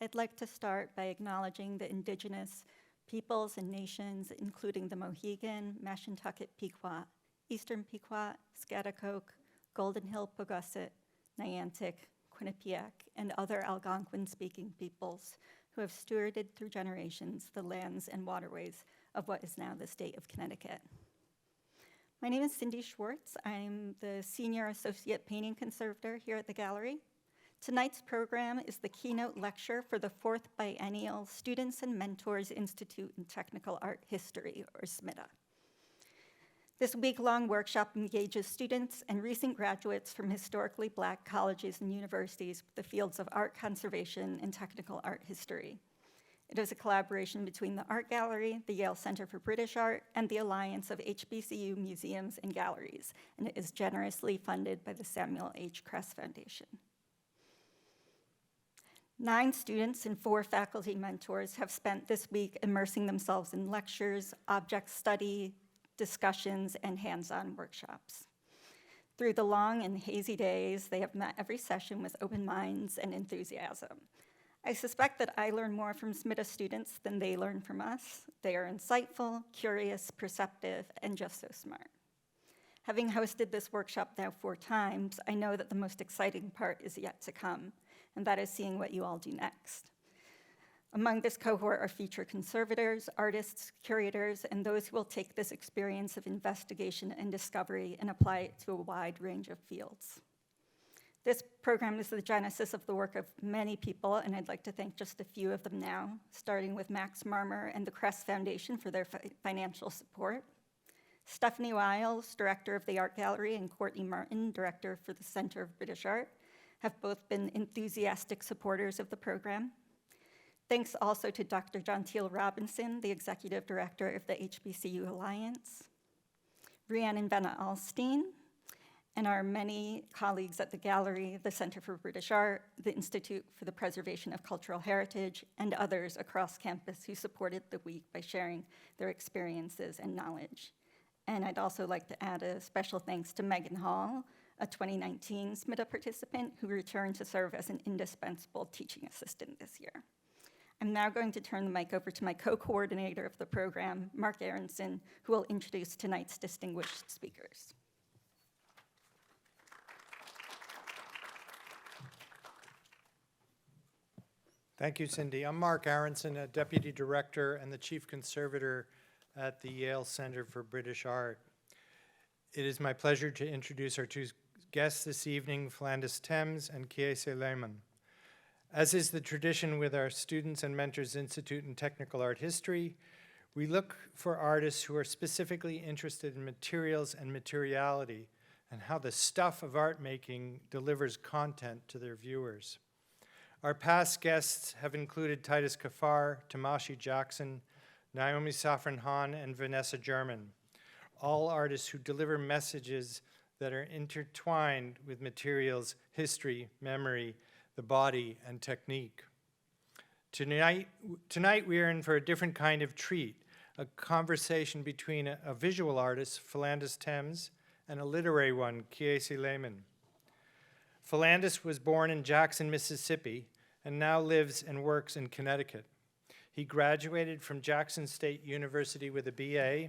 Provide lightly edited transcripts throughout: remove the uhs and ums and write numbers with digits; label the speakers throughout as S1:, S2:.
S1: I'd like to start by acknowledging the indigenous peoples and nations, including the Mohegan, Mashantucket Pequot, Eastern Pequot, Schaghticoke, Golden Hill Paugussett, Niantic, Quinnipiac, and other Algonquin-speaking peoples who have stewarded through generations the lands and waterways of what is now the state of Connecticut. My name is Cindy Schwartz. I'm the Senior Associate Painting Conservator here at the gallery. Tonight's program is the keynote lecture for the 4th Biennial Students and Mentors Institute in Technical Art History, or SMITA. This week-long workshop engages students and recent graduates from historically Black colleges and universities with the fields of art conservation and technical art history. It is a collaboration between the Art Gallery, the Yale Center for British Art, and the Alliance of HBCU Museums and Galleries, and it is generously funded by the Samuel H. Kress Foundation. 9 students and 4 faculty mentors have spent this week immersing themselves in lectures, object study, discussions, and hands-on workshops. Through the long and hazy days, they have met every session with open minds and enthusiasm. I suspect that I learn more from SMITA students than they learn from us. They are insightful, curious, perceptive, and just so smart. Having hosted this workshop now 4 times, I know that the most exciting part is yet to come, and that is seeing what you all do next. Among this cohort are feature conservators, artists, curators, and those who will take this experience of investigation and discovery and apply it to a wide range of fields. This program is the genesis of the work of many people, and I'd like to thank just a few of them now, starting with Max Marmer and the Kress Foundation for their financial support, Stephanie Wiles, director of the Art Gallery, and Courtney Martin, director for the Center of British Art, have both been enthusiastic supporters of the program. Thanks also to Dr. John-Teal Robinson, the executive director of the HBCU Alliance, Rhiannon Benna Alstein, and our many colleagues at the Gallery, the Center for British Art, the Institute for the Preservation of Cultural Heritage, and others across campus who supported the week by sharing their experiences and knowledge. And I'd also like to add a special thanks to Megan Hall, a 2019 SMITA participant who returned to serve as an indispensable teaching assistant this year. I'm now going to turn the mic over to my co-coordinator of the program, Mark Aronson, who will introduce tonight's distinguished speakers.
S2: Thank you, Cindy. I'm Mark Aronson, a Deputy Director and the Chief Conservator at the Yale Center for British Art. It is my pleasure to introduce our 2 guests this evening, Philandus Thames and Kiese Lehman. As is the tradition with our Students and Mentors Institute in Technical Art History, we look for artists who are specifically interested in materials and materiality and how the stuff of art making delivers content to their viewers. Our past guests have included Titus Kaphar, Tamashi Jackson, Naomi Safran Hahn, and Vanessa German, all artists who deliver messages that are intertwined with materials, history, memory, the body, and technique. Tonight we are in for a different kind of treat, a conversation between a visual artist, Philandus Thames, and a literary one, Kiese Lehman. Philandus was born in Jackson, Mississippi, and now lives and works in Connecticut. He graduated from Jackson State University with a BA,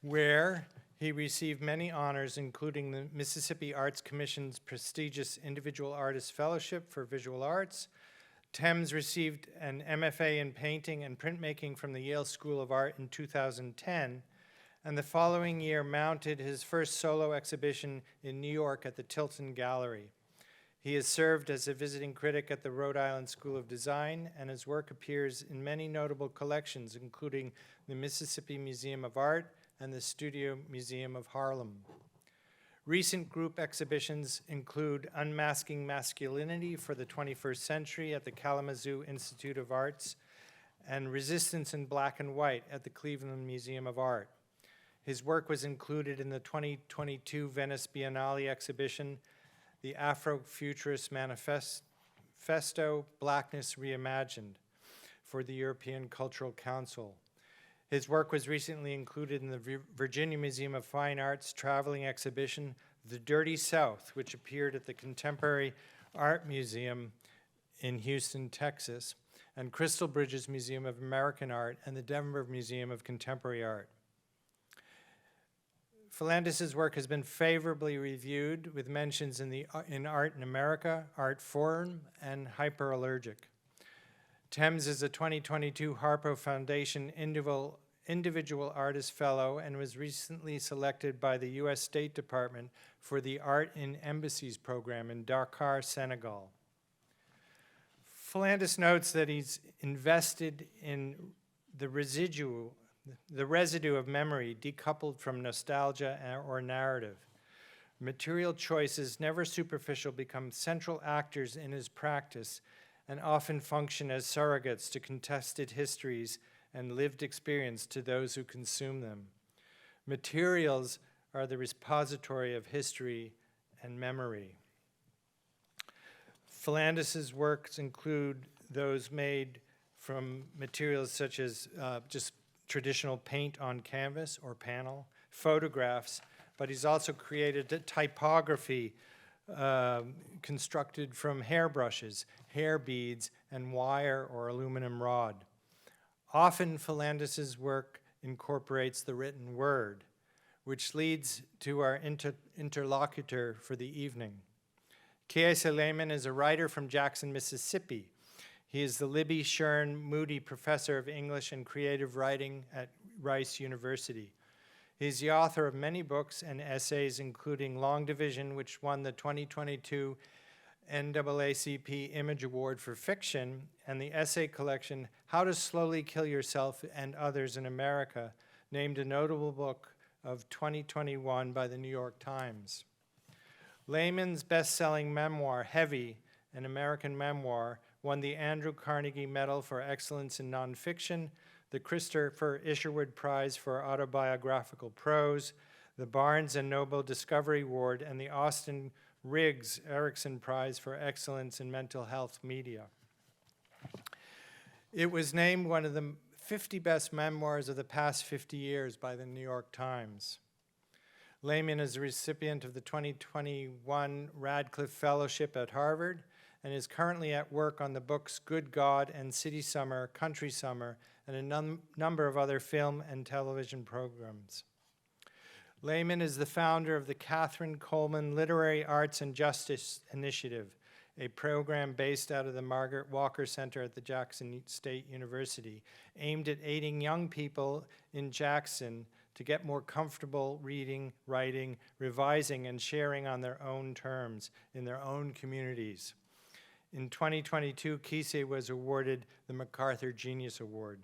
S2: where he received many honors, including the Mississippi Arts Commission's prestigious Individual Artist Fellowship for Visual Arts. Thames received an MFA in painting and printmaking from the Yale School of Art in 2010, and the following year mounted his first solo exhibition in New York at the Tilton Gallery. He has served as a visiting critic at the Rhode Island School of Design, and his work appears in many notable collections, including the Mississippi Museum of Art and the Studio Museum of Harlem. Recent group exhibitions include Unmasking Masculinity for the 21st Century at the Kalamazoo Institute of Arts and Resistance in Black and White at the Cleveland Museum of Art. His work was included in the 2022 Venice Biennale exhibition, the Afrofuturist Manifesto, Blackness Reimagined, for the European Cultural Council. His work was recently included in the Virginia Museum of Fine Arts traveling exhibition, The Dirty South, which appeared at the Contemporary Art Museum in Houston, Texas, and Crystal Bridges Museum of American Art and the Denver Museum of Contemporary Art. Philandis' work has been favorably reviewed with mentions in Art in America, Art Forum, and Hyperallergic. Thames is a 2022 Harpo Foundation Individual Artist Fellow and was recently selected by the U.S. State Department for the Art in Embassies program in Dakar, Senegal. Philandis notes that he's invested in the residue of memory decoupled from nostalgia or narrative. Material choices, never superficial, become central actors in his practice and often function as surrogates to contested histories and lived experience to those who consume them. Materials are the repository of history and memory. Philandis' works include those made from materials such as just traditional paint on canvas or panel, photographs, but he's also created a typography constructed from hairbrushes, hair beads, and wire or aluminum rod. Often, Philandis' work incorporates the written word, which leads to our interlocutor for the evening. Kiese Lehman is a writer from Jackson, Mississippi. He is the Libby Shern Moody Professor of English and Creative Writing at Rice University. He's the author of many books and essays, including Long Division, which won the 2022 NAACP Image Award for Fiction, and the essay collection, How to Slowly Kill Yourself and Others in America, named a notable book of 2021 by the New York Times. Lehman's best-selling memoir, Heavy, an American memoir, won the Andrew Carnegie Medal for Excellence in Nonfiction, the Christopher Isherwood Prize for Autobiographical Prose, the Barnes & Noble Discovery Award, and the Austin Riggs Erickson Prize for Excellence in Mental Health Media. It was named one of the 50 best memoirs of the past 50 years by the New York Times. Lehman is a recipient of the 2021 Radcliffe Fellowship at Harvard and is currently at work on the books Good God and City Summer, Country Summer, and a number of other film and television programs. Lehman is the founder of the Catherine Coleman Literary Arts and Justice Initiative, a program based out of the Margaret Walker Center at the Jackson State University, aimed at aiding young people in Jackson to get more comfortable reading, writing, revising, and sharing on their own terms in their own communities. In 2022, Kiese was awarded the MacArthur Genius Award.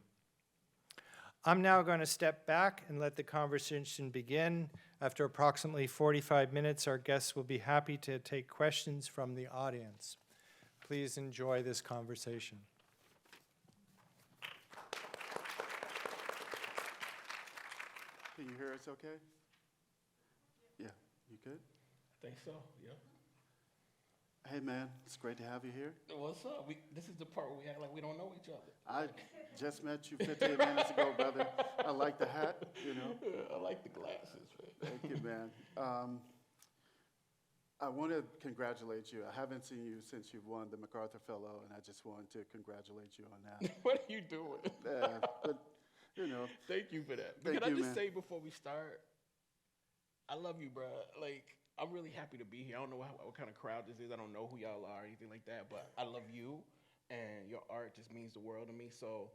S2: I'm now going to step back and let the conversation begin. After approximately 45 minutes, our guests will be happy to take questions from the audience. Please enjoy this conversation.
S3: Can you hear us okay? Yeah, you good?
S4: I think so, yeah.
S3: Hey man, it's great to have you here.
S4: What's up? This is the part where we act like we don't know each other.
S3: I just met you 15 minutes ago, brother. I like the hat, you know.
S4: I like the glasses, man.
S3: Thank you, man. I want to congratulate you. I haven't seen you since you've won the MacArthur Fellow, and I just want to congratulate you on that.
S4: What are you doing?
S3: But, you know.
S4: Thank you for that.
S3: Thank
S4: Can
S3: you,
S4: I just
S3: man.
S4: say before we start, I love you, bro. Like, I'm really happy to be here. I don't know what kind of crowd this is. I don't know who y'all are or anything like that, but I love you, and your art just means the world to me. So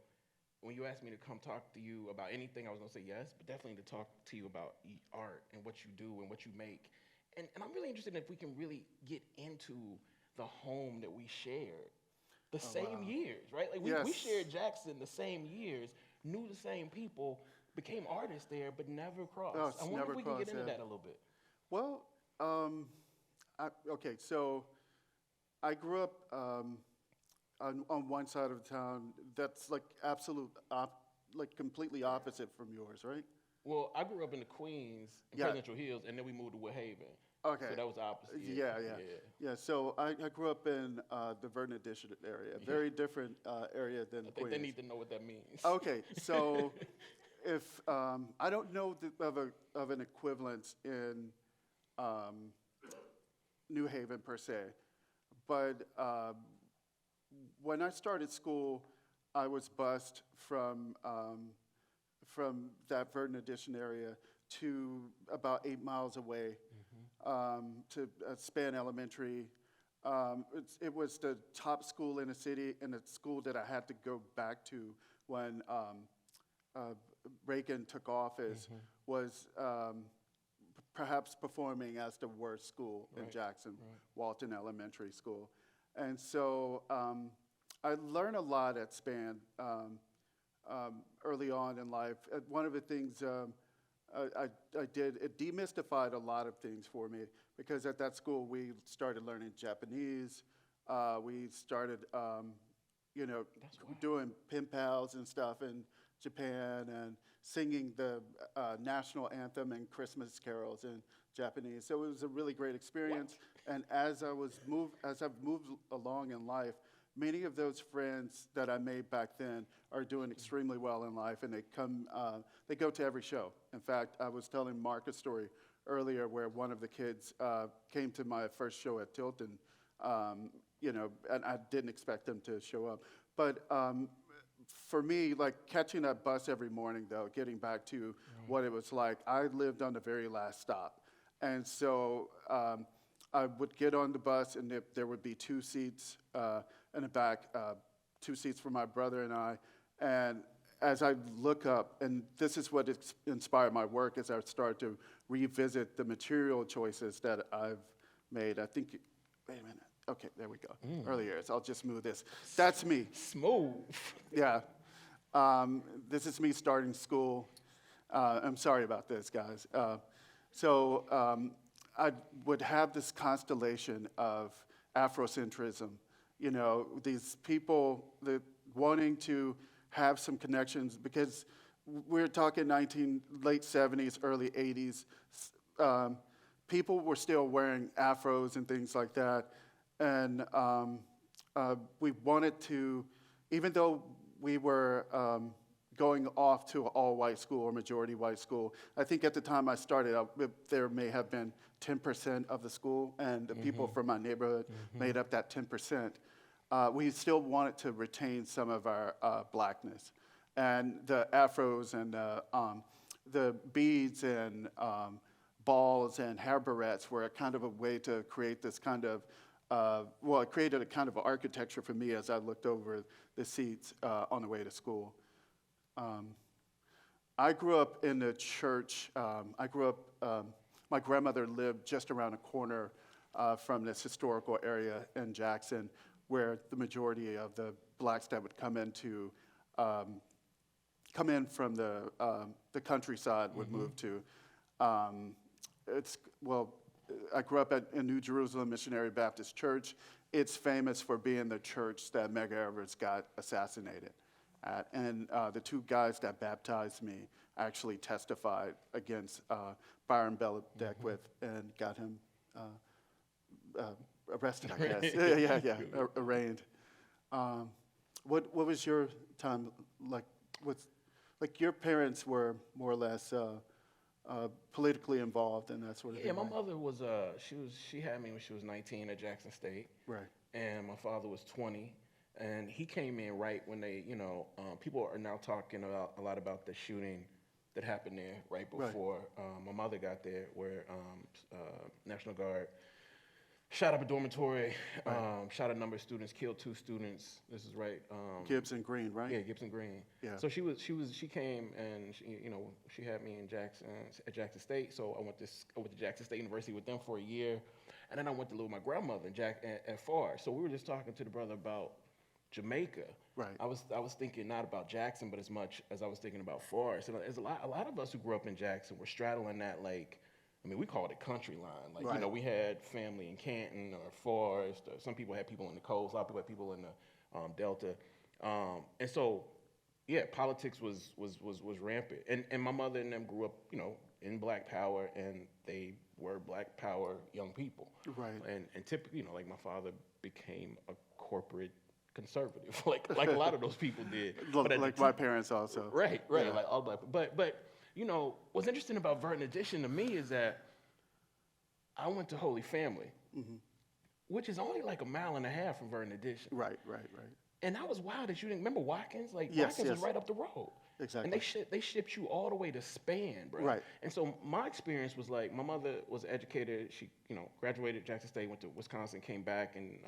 S4: when you asked me to come talk to you about anything, I was going to say yes, but definitely to talk to you about art and what you do and what you make. And I'm really interested in if we can really get into the home that we shared the same
S3: wow.
S4: years, right? Like we
S3: Yes.
S4: shared Jackson the same years, knew the same people, became artists there, but never crossed.
S3: Oh, it's
S4: I wonder
S3: never
S4: if we can get
S3: crossed,
S4: into
S3: yeah.
S4: that a little bit.
S3: Well, okay, so I grew up on one side of town that's like like completely opposite from yours, right?
S4: Well, I grew up in the Queens, in
S3: Yeah.
S4: Presidential Hills, and then we moved to Woodhaven.
S3: Okay.
S4: So that was the opposite.
S3: Yeah, so I grew up in the Vernon District area, very different area than
S4: I think
S3: Queens.
S4: they need to know what that means.
S3: Okay, so if I don't know of an equivalent in New Haven per se, but when I started school, I was bused from that Verdon Addition area to about 8 miles away, to Span Elementary. It was the top school in the city and a school that I had to go back to when Reagan took office, was perhaps performing as the worst school in Jackson, Walton Elementary School. And so I learned a lot at Span early on in life. One of the things I did, it demystified a lot of things for me, because at that school we started learning Japanese. We started, doing pen pals and stuff in Japan, and singing the national anthem and Christmas carols in Japanese. So it was a really great experience. And as I've moved along in life, many of those friends that I made back then are doing extremely well in life, and they go to every show. In fact, I was telling Mark a story earlier where one of the kids came to my first show at Tilton, and I didn't expect them to show up. But for me, like catching that bus every morning, though, getting back to what it was like, I lived on the very last stop. And so I would get on the bus, and there would be 2 seats in the back, 2 seats for my brother and I. And as I look up, and this is what inspired my work, as I started to revisit the material choices that I've made. I think, wait a minute. Okay, there we go. Early years. I'll just move this. That's me.
S4: Smooth.
S3: Yeah. This is me starting school. I'm sorry about this, guys. I would have this constellation of Afrocentrism, these people that wanting to have some connections, because we're talking late 70s, early 80s. People were still wearing afros and things like that. And we wanted to, even though we were going off to an all-white school or majority white school, I think at the time I started, there may have been 10% of the school, and the people from my neighborhood made up that 10%. We still wanted to retain some of our blackness. And the afros and the beads and balls and hair barrettes were kind of a way to create this kind of it created a kind of architecture for me as I looked over the seats on the way to school. I grew up in the church. My grandmother lived just around the corner from this historical area in Jackson, where the majority of the blacks that would come in from the countryside would move to. I grew up in New Jerusalem Missionary Baptist Church. It's famous for being the church that Medgar Evers got assassinated at. And the 2 guys that baptized me actually testified against Byron Beckwith and got him arrested, I guess. Arraigned. What was your time like? Your parents were more or less politically involved and that sort of thing.
S4: Yeah, my mother was she had me when she was 19 at Jackson State.
S3: Right.
S4: And my father was 20, and he came in right when they, people are now talking a lot about the shooting that happened there right before my mother got there, where National Guard shot up a dormitory, shot a number of students, killed 2 students. This is right.
S3: Gibbs and Green, right?
S4: Yeah, Gibbs and Green.
S3: Yeah.
S4: So she came and she had me in at Jackson State. So I went to Jackson State University with them for a year, and then I went to live with my grandmother at Farr. So we were just talking to the brother about Jamaica.
S3: Right.
S4: I was thinking not about Jackson, but as much as I was thinking about Farr. So there's a lot of us who grew up in Jackson were straddling that, like, we called it country line. Like, we had family in Canton or Forest. Or some people had people in the coast. A lot of people had people in the Delta. And so, yeah, politics was rampant. And my mother and them grew up, in Black Power, and they were Black Power young people.
S3: Right.
S4: And typically, like my father became a corporate conservative, like a lot of those people did.
S3: Like my parents also.
S4: Right,
S3: Yeah.
S4: like all Black. But what's interesting about Verdon Addition to me is that I went to Holy Family, which is only like a mile and a half from Vernon Addition.
S3: Right.
S4: And that was wild that you didn't remember Watkins. Like
S3: Yes,
S4: Watkins was
S3: yes.
S4: right up the road.
S3: Exactly.
S4: And they shipped you all the way to Span, bro.
S3: Right.
S4: And so my experience was like my mother was educated. She graduated Jackson State, went to Wisconsin, came back in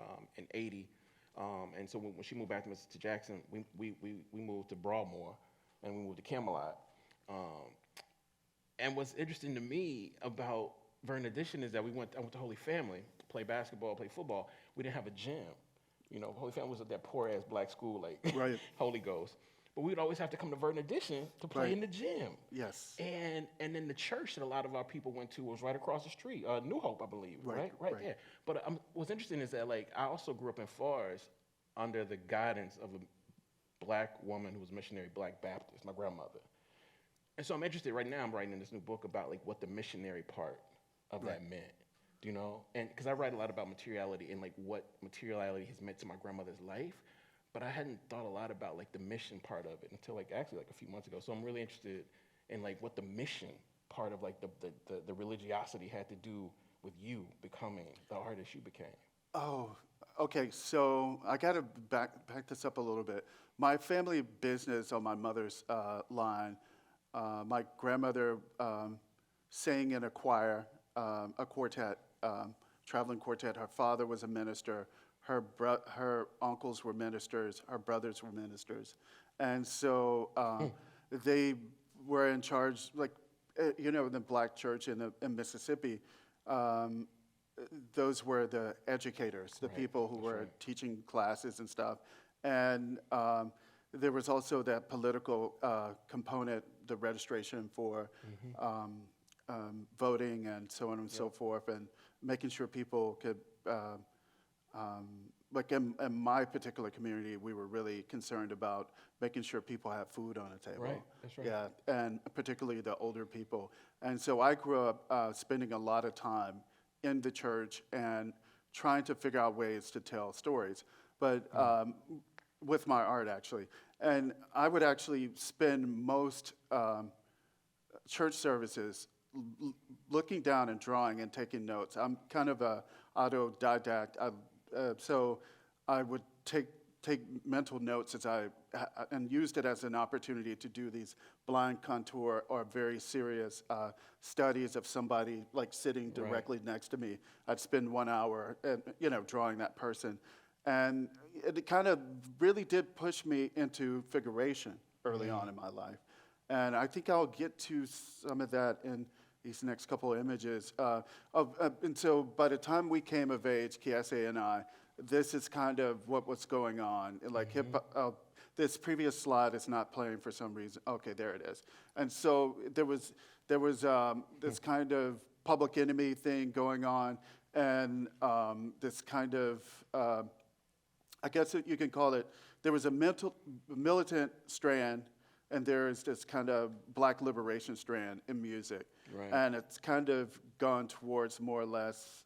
S4: '80. And so when she moved back to Jackson, we moved to Broadmoor, and we moved to Camelot. And what's interesting to me about Vernon Addition is that I went to Holy Family, play basketball, play football. We didn't have a gym. Holy Family was that poor ass black school, like
S3: Right.
S4: Holy Ghost. But we'd always have to come to Vernon Addition to play
S3: Right.
S4: in the gym.
S3: Yes.
S4: And then the church that a lot of our people went to was right across the street, New Hope, I believe,
S3: Right,
S4: right
S3: right.
S4: there. But what's interesting is that like I also grew up in Forest under the guidance of a black woman who was missionary Black Baptist, my grandmother. And so I'm interested right now. I'm writing in this new book about like what the missionary part of that meant, and because I write a lot about materiality and like what materiality has meant to my grandmother's life. But I hadn't thought a lot about like the mission part of it until like actually like a few months ago. So I'm really interested in like what the mission part of like the religiosity had to do with you becoming the artist you became.
S3: Oh, okay. So I got to back this up a little bit. My family business on my mother's line, my grandmother sang in a choir, a quartet, traveling quartet. Her father was a minister. Her uncles were ministers. Her brothers were ministers. And so they were in charge, like, the black church in Mississippi. Those were the educators, the people who were teaching classes and stuff. And there was also that political component, the registration for voting and so on and so forth, and making sure people could, like in my particular community, we were really concerned about making sure people have food on the table.
S4: Right, that's right.
S3: Yeah, and particularly the older people. And so I grew up spending a lot of time in the church and trying to figure out ways to tell stories, but with my art, actually. And I would actually spend most church services looking down and drawing and taking notes. I'm kind of a autodidact, so I would take mental notes and used it as an opportunity to do these blind contour or very serious studies of somebody like sitting directly next to me. I'd spend 1 hour, drawing that person. And it kind of really did push me into figuration early on in my life. And I think I'll get to some of that in these next couple of images. And so by the time we came of age, Kiese and I, this is kind of what was going on. Like this previous slide is not playing for some reason. Okay, there it is. And so there was this kind of Public Enemy thing going on, and this kind of I guess you can call it. There was a militant strand, and there is this kind of black liberation strand in music.
S4: Right.
S3: And it's kind of gone towards more or less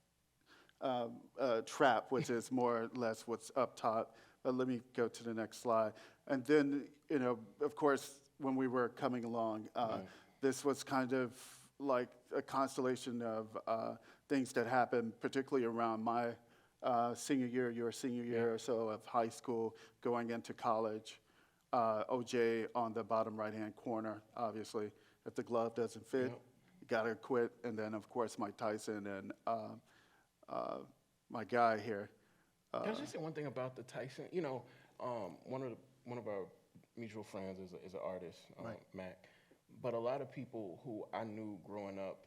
S3: trap, which is more or less what's up top. But let me go to the next slide. And then, of course, when we were coming along, this was kind of like a constellation of things that happened, particularly around my senior year, your senior year or so of high school, going into college. OJ on the bottom right-hand corner, obviously. If the glove doesn't fit, you gotta quit. And then, of course, Mike Tyson and my guy here.
S4: Can I just say one thing about the Tyson? One of our mutual friends is an artist, Mac. But a lot of people who I knew growing up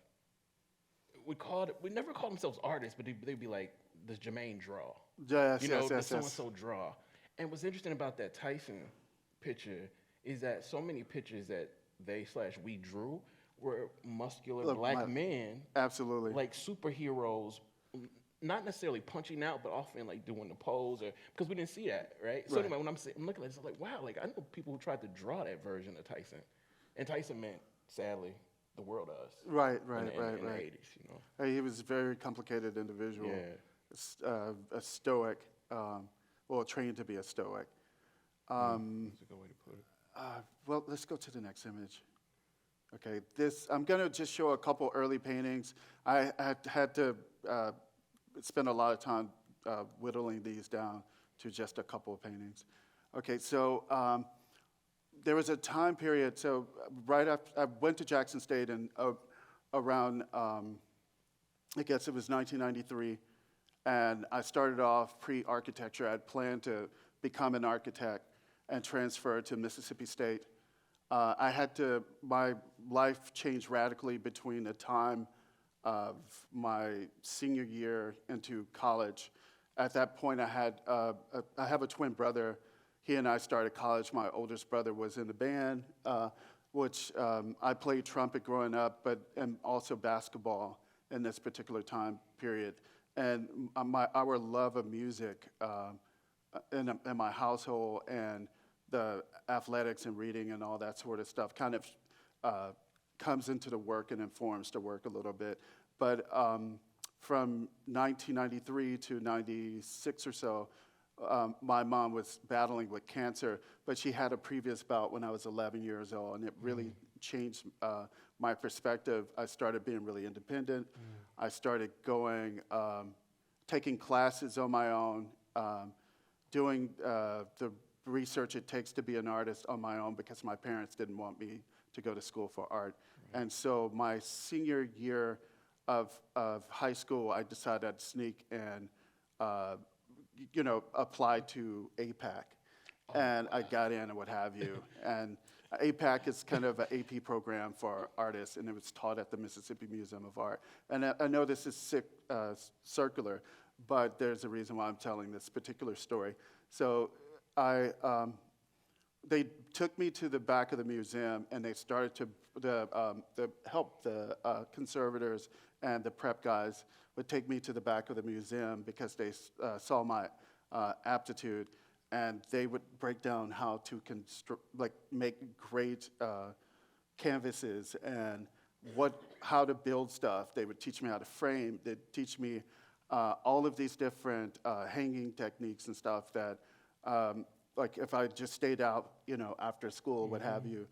S4: we never called themselves artists, but they'd be like, does Jermaine draw?
S3: Yes,
S4: Does so-and-so draw? And what's interesting about that Tyson picture is that so many pictures that we drew were muscular black men.
S3: Absolutely.
S4: Like superheroes, not necessarily punching out, but often like doing the pose, or because we didn't see that, right? So anyway, when I'm looking at this, I'm like, wow, like I know people who tried to draw that version of Tyson, and Tyson meant, sadly, the world to us.
S3: Right.
S4: In the 80s,
S3: He was a very complicated individual.
S4: Yeah.
S3: A stoic, trained to be a stoic.
S4: That's a good way to put it.
S3: Well, let's go to the next image. Okay, I'm going to just show a couple early paintings. I had to spend a lot of time whittling these down to just a couple of paintings. Okay, so there was a time period, so right after, I went to Jackson State and around, I guess it was 1993, and I started off pre-architecture. I had planned to become an architect and transfer to Mississippi State. My life changed radically between the time of my senior year into college. At that point, I have a twin brother. He and I started college. My oldest brother was in the band, which I played trumpet growing up, and also basketball in this particular time period. And our love of music in my household and the athletics and reading and all that sort of stuff kind of comes into the work and informs the work a little bit. But from 1993 to 96 or so, my mom was battling with cancer, but she had a previous bout when I was 11 years old, and it really changed my perspective. I started being really independent. I started taking classes on my own, doing the research it takes to be an artist on my own because my parents didn't want me to go to school for art. And so my senior year of high school, I decided I'd sneak and apply to APAC. And I got in and what have you. And APAC is kind of an AP program for artists, and it was taught at the Mississippi Museum of Art. And I know this is circular, but there's a reason why I'm telling this particular story. So they took me to the back of the museum, and they started to help the conservators and the prep guys would take me to the back of the museum because they saw my aptitude, and they would break down how to make great canvases and how to build stuff. They would teach me how to frame. They'd teach me all of these different hanging techniques and stuff that, like if I just stayed out, after school, what have you,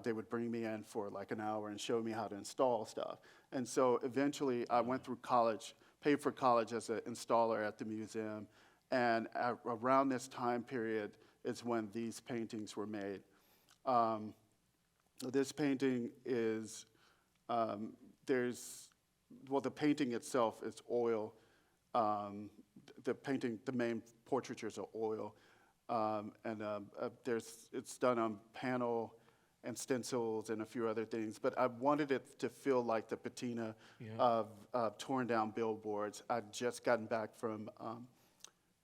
S3: they would bring me in for like an hour and show me how to install stuff. And so eventually I went through college, paid for college as an installer at the museum, and around this time period is when these paintings were made. This painting is, the painting itself is oil. The main portraitures are oil. It's done on panel and stencils and a few other things, but I wanted it to feel like the patina of torn down billboards. I'd just gotten back from,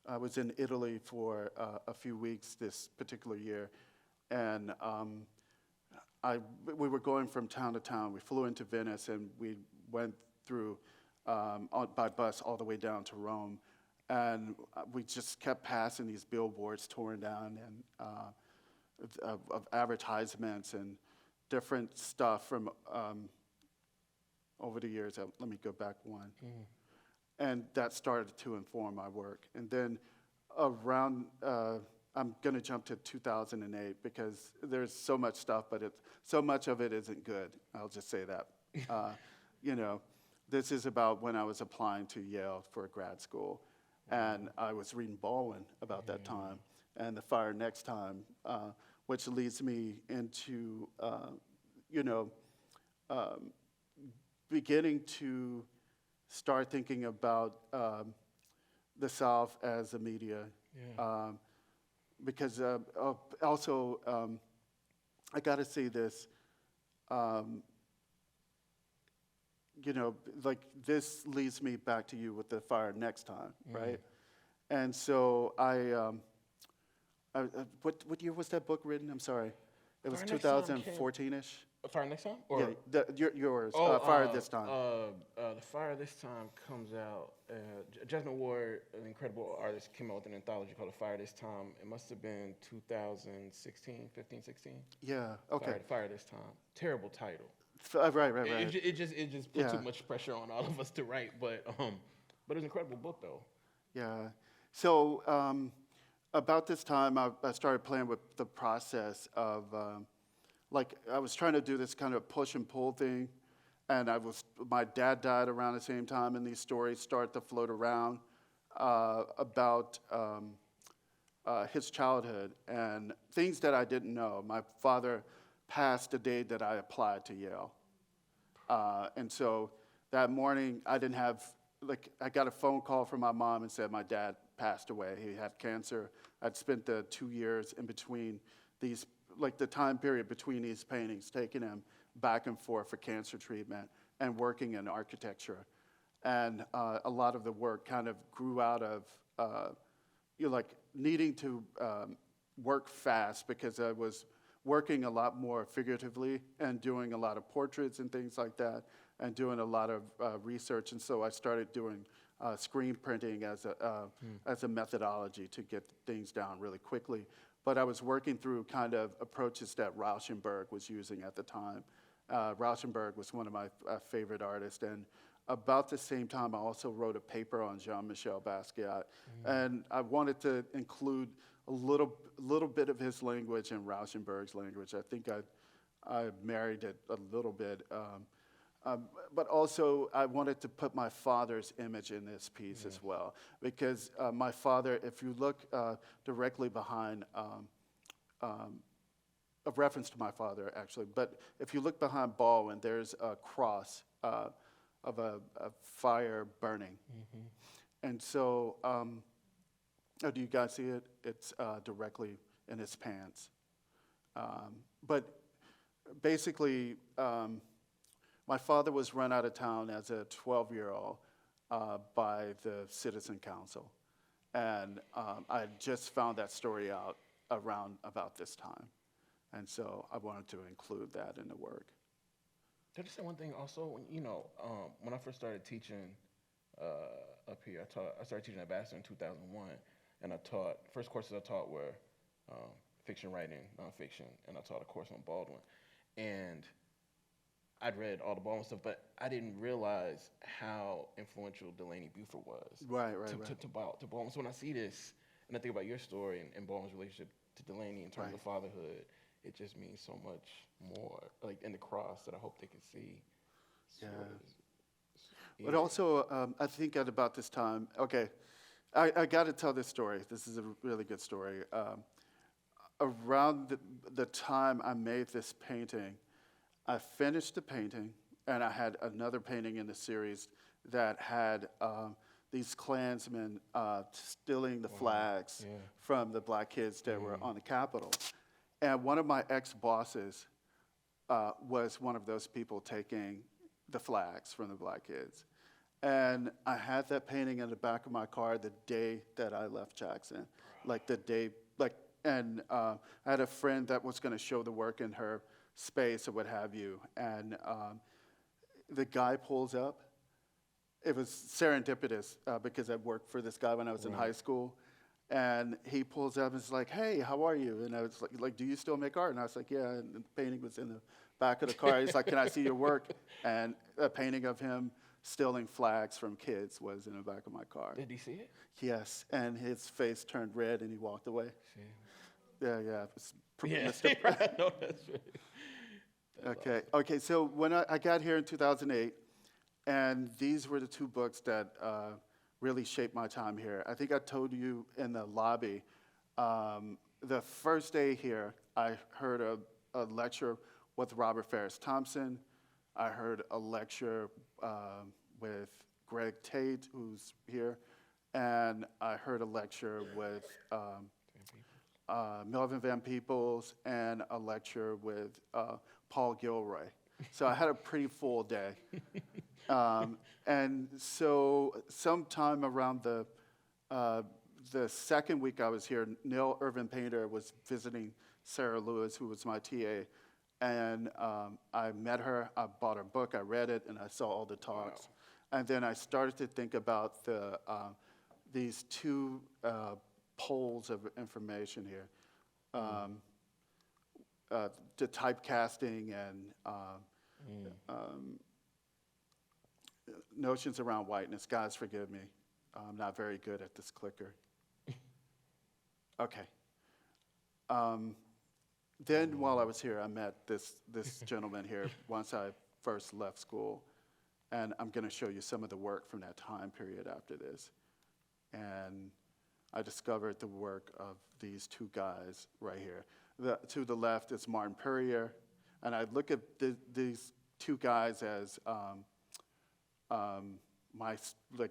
S3: I was in Italy for a few weeks this particular year, and we were going from town to town. We flew into Venice, and we went through by bus all the way down to Rome. And we just kept passing these billboards torn down and of advertisements and different stuff from over the years. Let me go back one. And that started to inform my work. And then around, I'm going to jump to 2008 because there's so much stuff, but so much of it isn't good. I'll just say that. This is about when I was applying to Yale for grad school. And I was reading Baldwin about that time, and The Fire Next Time, which leads me into, beginning to start thinking about the South as a media. Because also, I got to say this, this leads me back to you with The Fire Next Time, right? And so what year was that book written? I'm sorry. It was 2014-ish?
S4: Fire Next Time?
S3: Yours, Fire This Time.
S4: The Fire This Time comes out, Jasmine Ward, an incredible artist, came out with an anthology called The Fire This Time. It must have been 2016, 15, 16?
S3: Yeah, okay.
S4: Fire This Time. Terrible title.
S3: Right.
S4: It just put too much pressure on all of us to write, but it's an incredible book though.
S3: Yeah. So about this time, I started playing with the process of, I was trying to do this kind of push and pull thing, and my dad died around the same time, and these stories start to float around. about his childhood and things that I didn't know. My father passed the day that I applied to Yale. And so that morning, I didn't have, I got a phone call from my mom and said my dad passed away. He had cancer. I'd spent the 2 years in between these, the time period between these paintings, taking him back and forth for cancer treatment and working in architecture. And a lot of the work kind of grew out of, needing to work fast because I was working a lot more figuratively and doing a lot of portraits and things like that and doing a lot of research. And so I started doing screen printing as a methodology to get things down really quickly. But I was working through kind of approaches that Rauschenberg was using at the time. Rauschenberg was one of my favorite artists. And about the same time, I also wrote a paper on Jean-Michel Basquiat. And I wanted to include a little bit of his language and Rauschenberg's language. I think I married it a little bit. But also, I wanted to put my father's image in this piece as well. Because my father, if you look directly behind, a reference to my father, actually, but if you look behind Baldwin, there's a cross of a fire burning. And so, do you guys see it? It's directly in his pants. But basically, my father was run out of town as a 12-year-old by the Citizen Council. And I just found that story out around about this time. And so I wanted to include that in the work.
S4: Can I just say one thing also? When I first started teaching up here, I started teaching at Vassar in 2001, and first courses I taught were fiction writing, nonfiction, and I taught a course on Baldwin. And I'd read all the Baldwin stuff, but I didn't realize how influential Delaney Buford was to Baldwin. So when I see this, and I think about your story and Baldwin's relationship to Delaney in terms of fatherhood, it just means so much more, in the cross, that I hope they can see. So,
S3: But also, I think at about this time, I got to tell this story. This is a really good story. Around the time I made this painting, I finished the painting, and I had another painting in the series that had these Klansmen stealing the flags from the black kids that were on the Capitol. And one of my ex-bosses was one of those people taking the flags from the black kids. And I had that painting in the back of my car the day that I left Jackson. And I had a friend that was going to show the work in her space or what have you. And the guy pulls up. It was serendipitous because I worked for this guy when I was in high school. And he pulls up and is like, "Hey, how are you?" And I was like, "Do you still make art?" And I was like, "Yeah." And the painting was in the back of the car. He's like, "Can I see your work?" And a painting of him stealing flags from kids was in the back of my car.
S4: Did he see it?
S3: Yes, and his face turned red and he walked away. Yeah. It was
S4: I know that's right.
S3: Okay. So when I got here in 2008, and these were the two books that really shaped my time here. I think I told you in the lobby, the first day here, I heard a lecture with Robert Farris Thompson. I heard a lecture with Greg Tate, who's here, and I heard a lecture with Melvin Van Peebles, and a lecture with Paul Gilroy. So I had a pretty full day. And so sometime around the second week I was here, Neil Irvin Painter was visiting Sarah Lewis, who was my TA. And I met her, I bought her book, I read it, and I saw all the talks. Wow. And then I started to think about these two poles of information here. The typecasting and notions around whiteness. Guys, forgive me. I'm not very good at this clicker. Okay. Then while I was here, I met this gentleman here once I first left school. And I'm going to show you some of the work from that time period after this. and I discovered the work of these two guys right here. To the left is Martin Purrier, and I look at these two guys as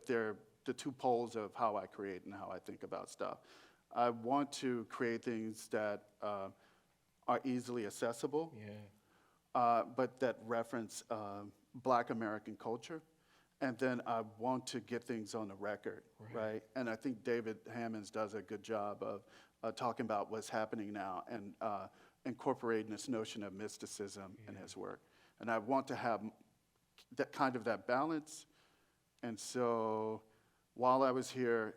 S3: they're the two poles of how I create and how I think about stuff. I want to create things that are easily accessible, but that reference Black American culture. And then I want to get things on the record, right? And I think David Hammonds does a good job of talking about what's happening now and incorporating this notion of mysticism in his work. And I want to have that balance. And so while I was here,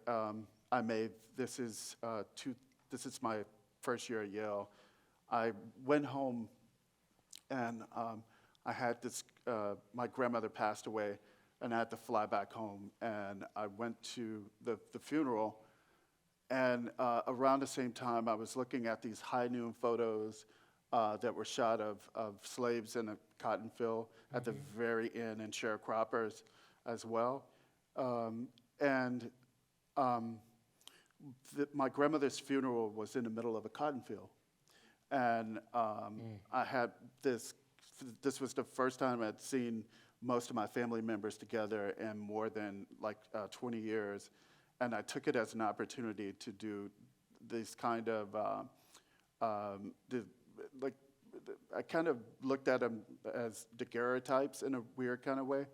S3: this is my first year at Yale. I went home and I had my grandmother passed away, and I had to fly back home. And I went to the funeral, and around the same time, I was looking at these high noon photos that were shot of slaves in a cotton field at the very end, and sharecroppers as well. My grandmother's funeral was in the middle of a cotton field. And I had this was the first time I'd seen most of my family members together in more than 20 years. And I took it as an opportunity to do these kind of, I kind of looked at them as daguerreotypes in a weird kind of way.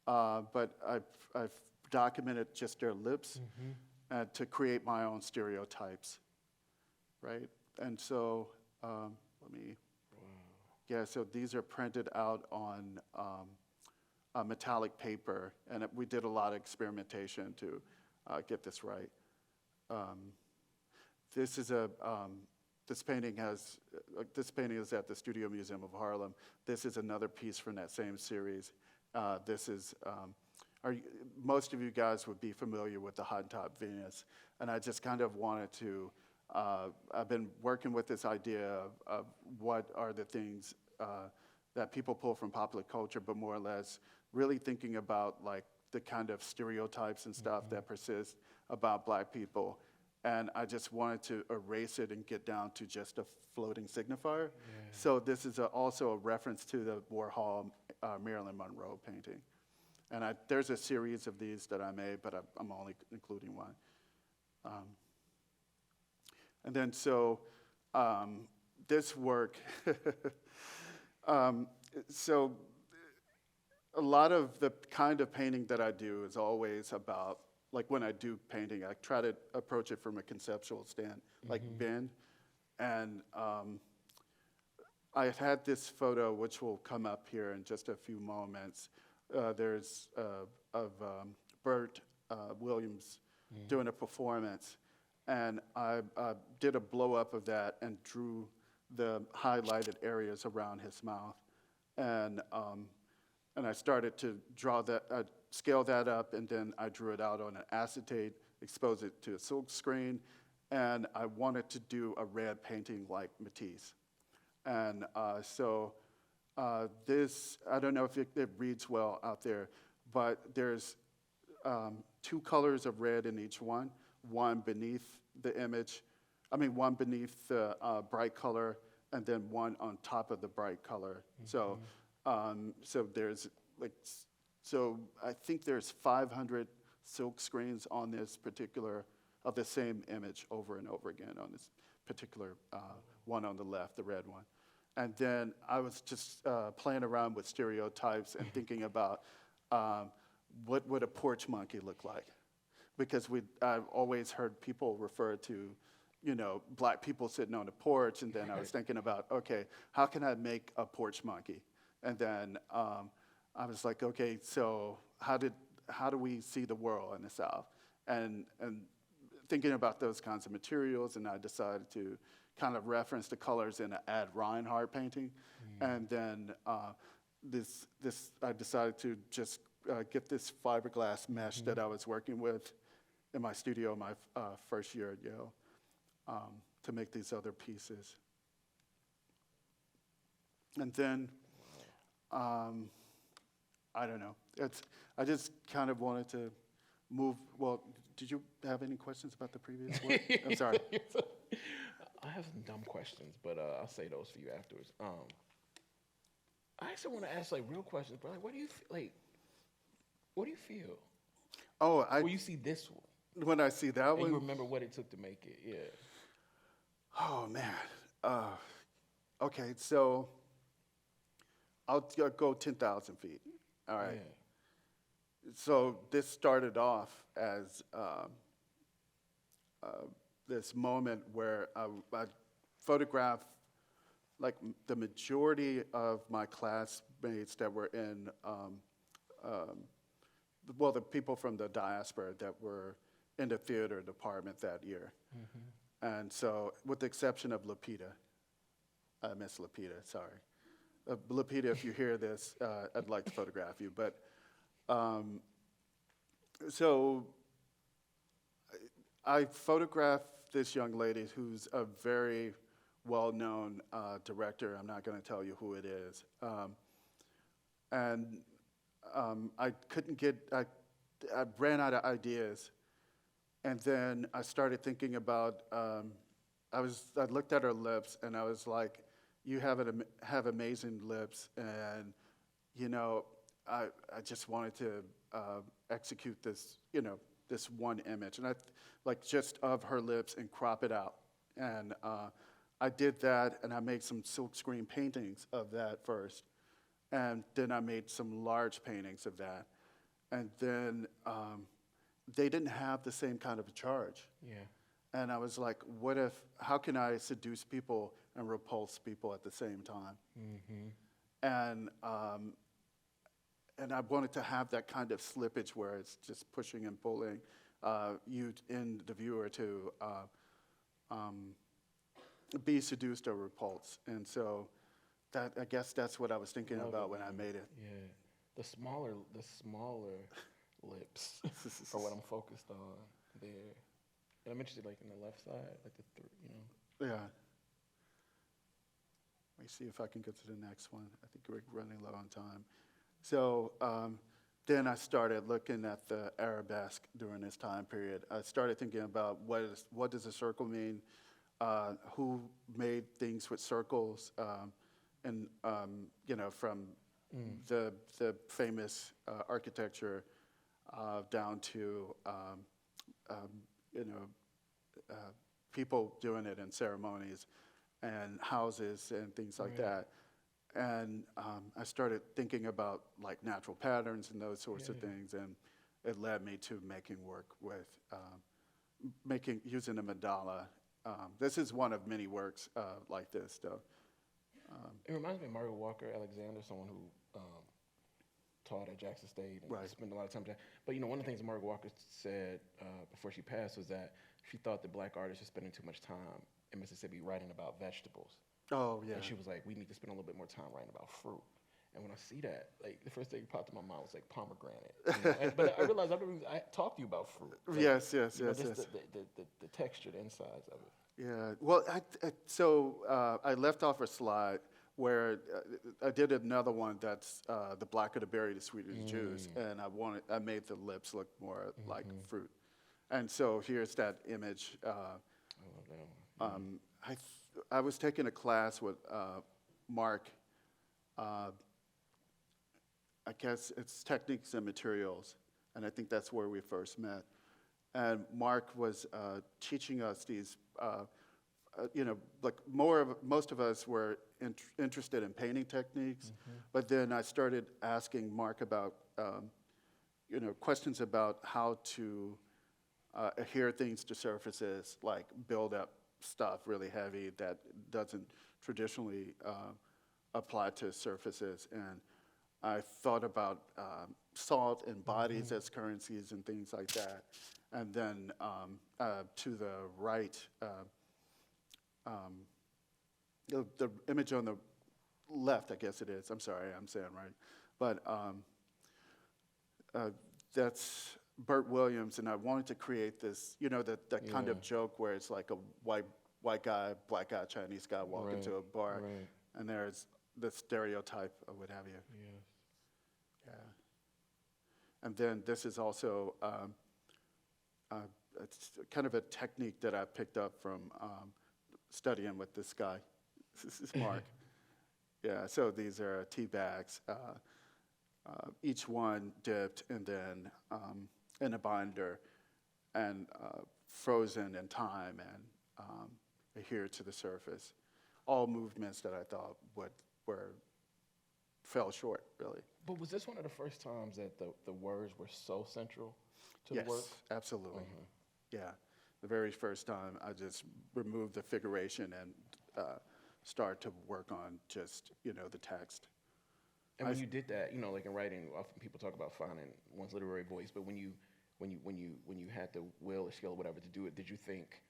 S3: But I've documented just their lips to create my own stereotypes, right? And so, so these are printed out on metallic paper, and we did a lot of experimentation to get this right. This painting is at the Studio Museum of Harlem. This is another piece from that same series. Most of you guys would be familiar with the Hottentot Venus, and I just kind of wanted to, I've been working with this idea of what are the things that people pull from popular culture, but more or less really thinking about the kind of stereotypes and stuff that persist about Black people. And I just wanted to erase it and get down to just a floating signifier. So this is also a reference to the Warhol Marilyn Monroe painting. And there's a series of these that I made, but I'm only including one. And then this work, so a lot of the kind of painting that I do is always about, when I do painting, I try to approach it from a conceptual stand, bend. And I had this photo, which will come up here in just a few moments. There's of Bert Williams doing a performance. And I did a blow up of that and drew the highlighted areas around his mouth. And I started to draw that, scale that up, and then I drew it out on an acetate, exposed it to a silk screen, and I wanted to do a red painting like Matisse. And this, I don't know if it reads well out there, but there's 2 colors of red in each one beneath the image, one beneath the bright color, and then one on top of the bright color. So there's I think there's 500 silk screens on this particular, of the same image over and over again on this particular one on the left, the red one. And then I was just playing around with stereotypes and thinking about what would a porch monkey look like? Because I've always heard people refer to, Black people sitting on a porch, and then I was thinking about, okay, how can I make a porch monkey? And then I was like, okay, so how do we see the world in the South? And thinking about those kinds of materials, and I decided to kind of reference the colors in an Ad Reinhardt painting. And then I decided to just get this fiberglass mesh that I was working with in my studio my first year at Yale to make these other pieces. And then, I don't know, I just kind of wanted to move, well, did you have any questions about the previous work? I'm sorry.
S4: I have some dumb questions, but I'll say those for you afterwards. I actually want to ask like real questions, but like, what do you what do you feel
S3: Oh,
S4: when you see this one
S3: when I see that
S4: and you
S3: one,
S4: remember what it took to make it? Yeah.
S3: oh, man. Okay, so I'll go 10,000 feet. All right.
S4: Yeah.
S3: So this started off as this moment where I photographed like the majority of my classmates that were in, well, the people from the diaspora that were in the theater department that year. And so, with the exception of Lupita, Miss Lupita, sorry. Lupita, if you hear this, I'd like to photograph you. But so I photographed this young lady who's a very well-known director. I'm not going to tell you who it is. And I couldn't get, I ran out of ideas. And then I started thinking about, I looked at her lips and I was like, you have amazing lips, and you know, I just wanted to execute this, you know, this one image, and like just of her lips and crop it out, and I did that, and I made some silkscreen paintings of that first, and then I made some large paintings of that, and then they didn't have the same kind of a charge.
S4: Yeah.
S3: And I was like, how can I seduce people and repulse people at the same time? And I wanted to have that kind of slippage where it's just pushing and pulling you in the viewer to be seduced or repulsed. And so I guess that's what I was thinking about when I made it.
S4: Yeah. The smaller lips are what I'm focused on there. And I'm interested, like, in the left side, like you know.
S3: Yeah. Let me see if I can get to the next one. I think we're running low on time. So then I started looking at the arabesque during this time period. I started thinking about what does a circle mean? Who made things with circles? And you know, from the famous architecture down to you know, people doing it in ceremonies and houses and things like that. And I started thinking about like natural patterns and those sorts of things, and it led me to making work with using a mandala. This is one of many works like this, though.
S4: It reminds me of Margaret Walker Alexander, someone who taught at Jackson State and spent a lot of time there. But you know, one of the things Margaret Walker said before she passed was that she thought that black artists were spending too much time in Mississippi writing about vegetables.
S3: Oh, yeah.
S4: And she was like, we need to spend a little bit more time writing about fruit. And when I see that, like, the first thing that popped in my mind was like pomegranate. You know? But I realized I talked to you about fruit. Like,
S3: Yes.
S4: The texture, the insides of it.
S3: Yeah. Well, so I left off a slide where I did another one that's the blacker the berry, the sweeter the juice, and I made the lips look more like fruit. And so here's that image.
S4: I love that one.
S3: I was taking a class with Mark. I guess it's techniques and materials, and I think that's where we first met. And Mark was teaching us these, you know, like most of us were interested in painting techniques, but then I started asking Mark about, you know, questions about how to adhere things to surfaces, like build up stuff really heavy that doesn't traditionally apply to surfaces. And I thought about salt and bodies as currencies and things like that. And then to the right, the image on the left, I guess it is. I'm sorry, I'm saying right. But that's Bert Williams, and I wanted to create this, you know, that kind of joke where it's like a white guy, black guy, Chinese guy walk into a bar, and there's the stereotype of what have you.
S4: Yes.
S3: Yeah. And then this is also it's kind of a technique that I picked up from studying with this guy. This is Mark. Yeah, so these are tea bags, each one dipped and then in a binder and frozen in time and adhered to the surface. All movements that I thought fell short, really.
S4: But was this one of the first times that the words were so central to the work?
S3: Yes, absolutely. Yeah, the very first time I just removed the figuration and start to work on just, the text.
S4: And when you did that, like in writing, often people talk about finding one's literary voice, but when you had the will or skill or whatever to do it, did you think,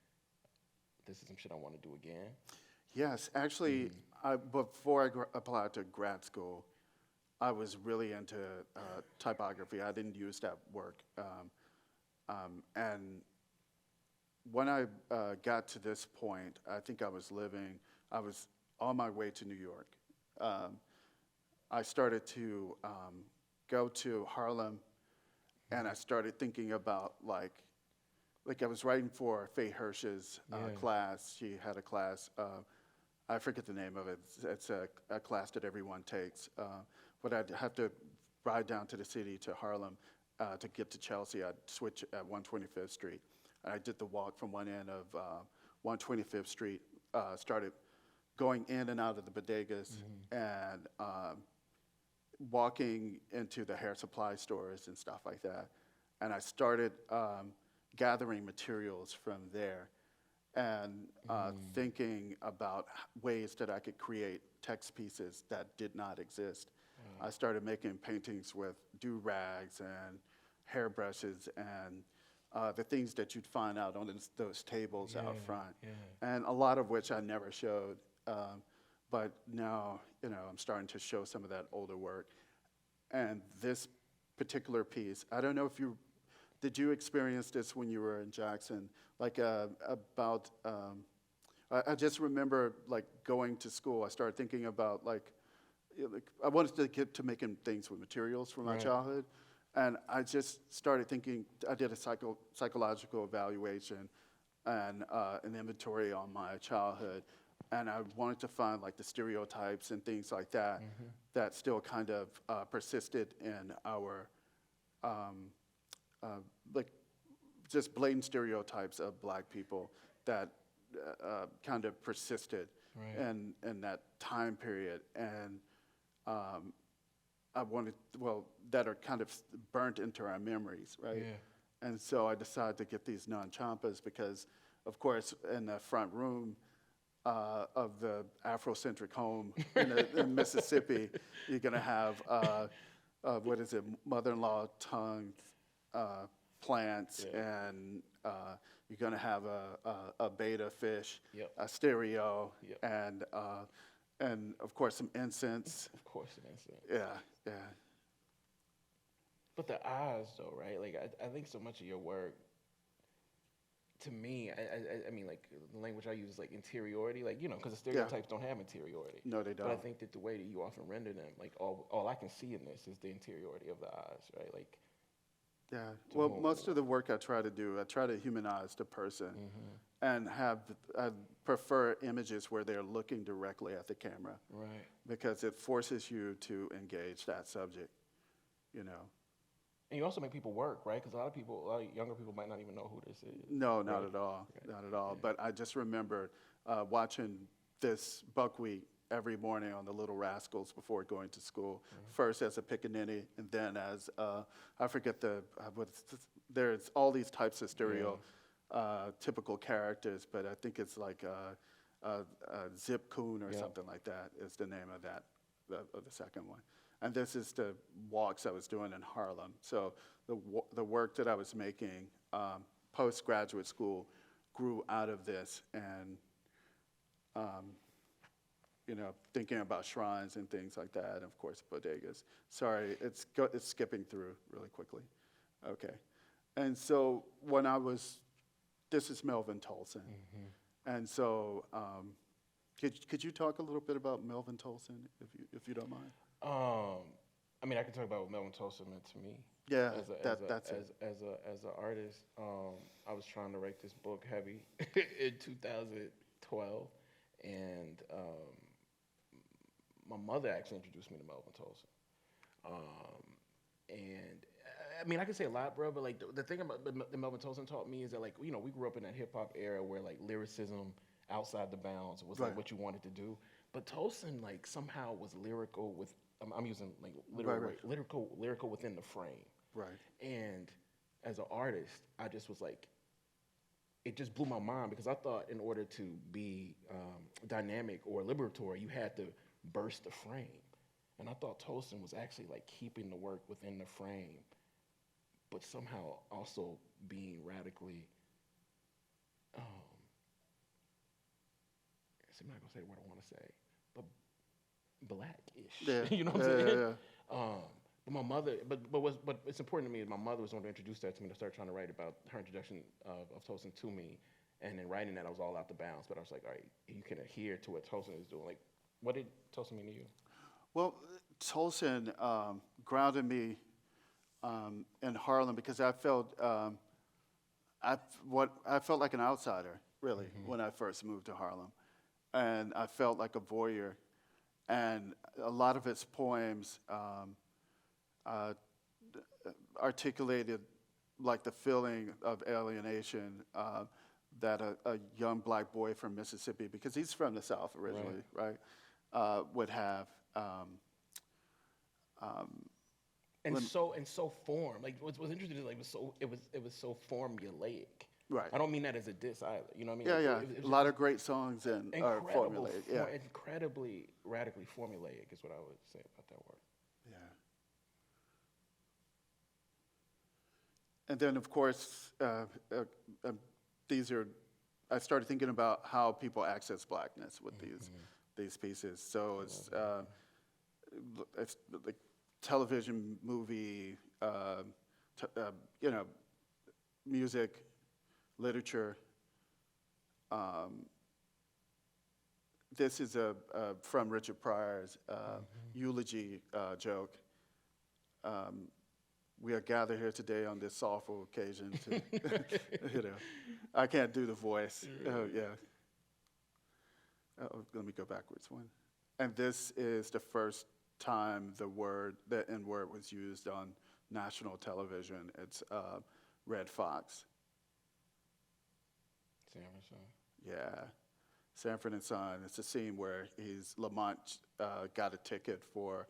S4: this is some shit I want to do again?
S3: Yes, actually, before I applied to grad school, I was really into typography. I didn't use that work. And when I got to this point, I think I was on my way to New York. I started to go to Harlem, and I started thinking about, like I was writing for Faye Hirsch's class. She had a class, I forget the name of it. It's a class that everyone takes. But I'd have to ride down to the city to Harlem to get to Chelsea. I'd switch at 125th Street. And I did the walk from one end of 125th Street, started going in and out of the bodegas and walking into the hair supply stores and stuff like that. And I started gathering materials from there and thinking about ways that I could create text pieces that did not exist. I started making paintings with do-rags and hairbrushes and the things that you'd find out on those tables out front, and a lot of which I never showed. But now, I'm starting to show some of that older work. And this particular piece, I don't know if did you experience this when you were in Jackson? Like I just remember like going to school, I started thinking about I wanted to get to making things with materials from my childhood. And I just started thinking, I did a psychological evaluation and an inventory on my childhood. And I wanted to find like the stereotypes and things like that that still kind of persisted in our, like just blatant stereotypes of Black people that kind of persisted in that time period. And I wanted, that are kind of burnt into our memories, right? Yeah. And so I decided to get these non-champas because, of course, in the front room of the Afrocentric home in Mississippi, you're going to have, mother-in-law tongue plants, and you're going to have a betta fish, a stereo, and of course some incense.
S4: Of course, an incense.
S3: Yeah.
S4: But the eyes, though, right? Like, I think so much of your work, to me, I mean, like, the language I use is like interiority, like, because the stereotypes don't have interiority.
S3: No, they don't.
S4: But I think that the way that you often render them, like, all I can see in this is the interiority of the eyes, right? Like,
S3: yeah. Well, most of the work I try to humanize the person and I prefer images where they're looking directly at the camera.
S4: Right.
S3: Because it forces you to engage that subject,
S4: And you also make people work, right? Because a lot of younger people might not even know who this is.
S3: No, not at all. Right. Not at all. Yeah. But I just remember watching this buckwheat every morning on the Little Rascals before going to school. First as a pickaninny, and then as, I forget there's all these types of typical characters, but I think it's like Zip Coon or something like that is the name of the second one. And this is the walks I was doing in Harlem. So the work that I was making post-graduate school grew out of this, and thinking about shrines and things like that, and of course bodegas. Sorry, it's skipping through really quickly. Okay, and so this is Melvin Tolson, and so could you talk a little bit about Melvin Tolson, if you don't mind?
S4: I mean, I can talk about what Melvin Tolson meant to me.
S3: Yeah,
S4: as
S3: that's it.
S4: an artist, I was trying to write this book heavy in 2012, and my mother actually introduced me to Melvin Tolson. And I mean, I can say a lot, bro, but like the thing about the Melvin Tolson taught me is that, like, you know, we grew up in that hip hop era where like lyricism outside the bounds was like
S3: Right.
S4: what you wanted to do. But Tolson like somehow was lyrical with I'm using like
S3: Right, right.
S4: lyrical within the frame.
S3: Right.
S4: And as an artist, I just was like, it just blew my mind because I thought in order to be dynamic or liberatory, you had to burst the frame. And I thought Tolson was actually like keeping the work within the frame, but somehow also being radically, I'm not gonna say what I want to say, but black-ish.
S3: Yeah.
S4: You know what
S3: Yeah,
S4: I'm
S3: yeah,
S4: saying?
S3: yeah.
S4: But my mother, but it's important to me. My mother was the one to introduce that to me to start trying to write about her introduction of Tolson to me, and in writing that, I was all out the bounds. But I was like, all right, you can adhere to what Tolson is doing. Like, what did Tolson mean to you?
S3: Well, Tolson grounded me in Harlem because I felt I felt like an outsider really when I first moved to Harlem, and I felt like a voyeur. And a lot of its poems articulated like the feeling of alienation that a young black boy from Mississippi, because he's from the South originally, right, would have.
S4: And so form. Like what's interesting is like it was so formulaic.
S3: Right.
S4: I don't mean that as a diss either. You know what I mean?
S3: Yeah,
S4: Like,
S3: yeah.
S4: it
S3: A
S4: was
S3: lot of great songs and are
S4: incredible,
S3: formulated. Yeah.
S4: incredibly radically formulaic is what I would say about that word.
S3: Yeah. And then, of course, these are. I started thinking about how people access blackness with these pieces. So it's like television, movie, you know, music, literature. This is from Richard Pryor's eulogy joke. We are gathered here today on this sorrowful occasion to, you know, I can't do the voice. Oh, yeah. Let me go backwards one. And this is the first time the N-word was used on national television. It's Red Fox. Yeah. Sanford and Son. It's a scene where Lamont got a ticket for,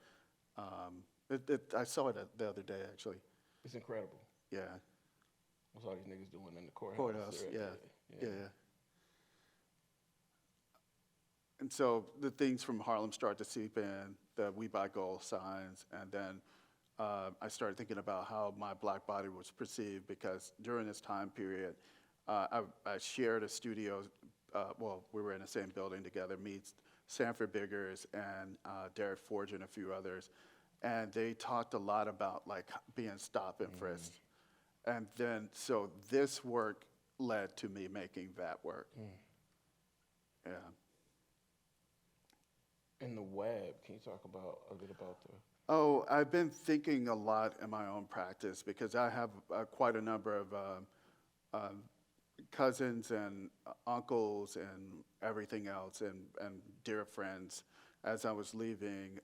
S3: I saw it the other day, actually.
S4: It's incredible.
S3: Yeah.
S4: What's all these niggas doing in the courthouse?
S3: Courthouse,
S4: Right
S3: yeah.
S4: there.
S3: Yeah. And so the things from Harlem start to seep in, the We Buy Gold signs, and then I started thinking about how my black body was perceived, because during this time period, I shared a studio, well, we were in the same building together, meets Sanford Biggers and Derek Forge and a few others, and they talked a lot about like being stopped and frisked. And then, so this work led to me making that work. Yeah.
S4: In the web, can you talk about a bit about the?
S3: Oh, I've been thinking a lot in my own practice because I have quite a number of cousins and uncles and everything else, and dear friends. As I was leaving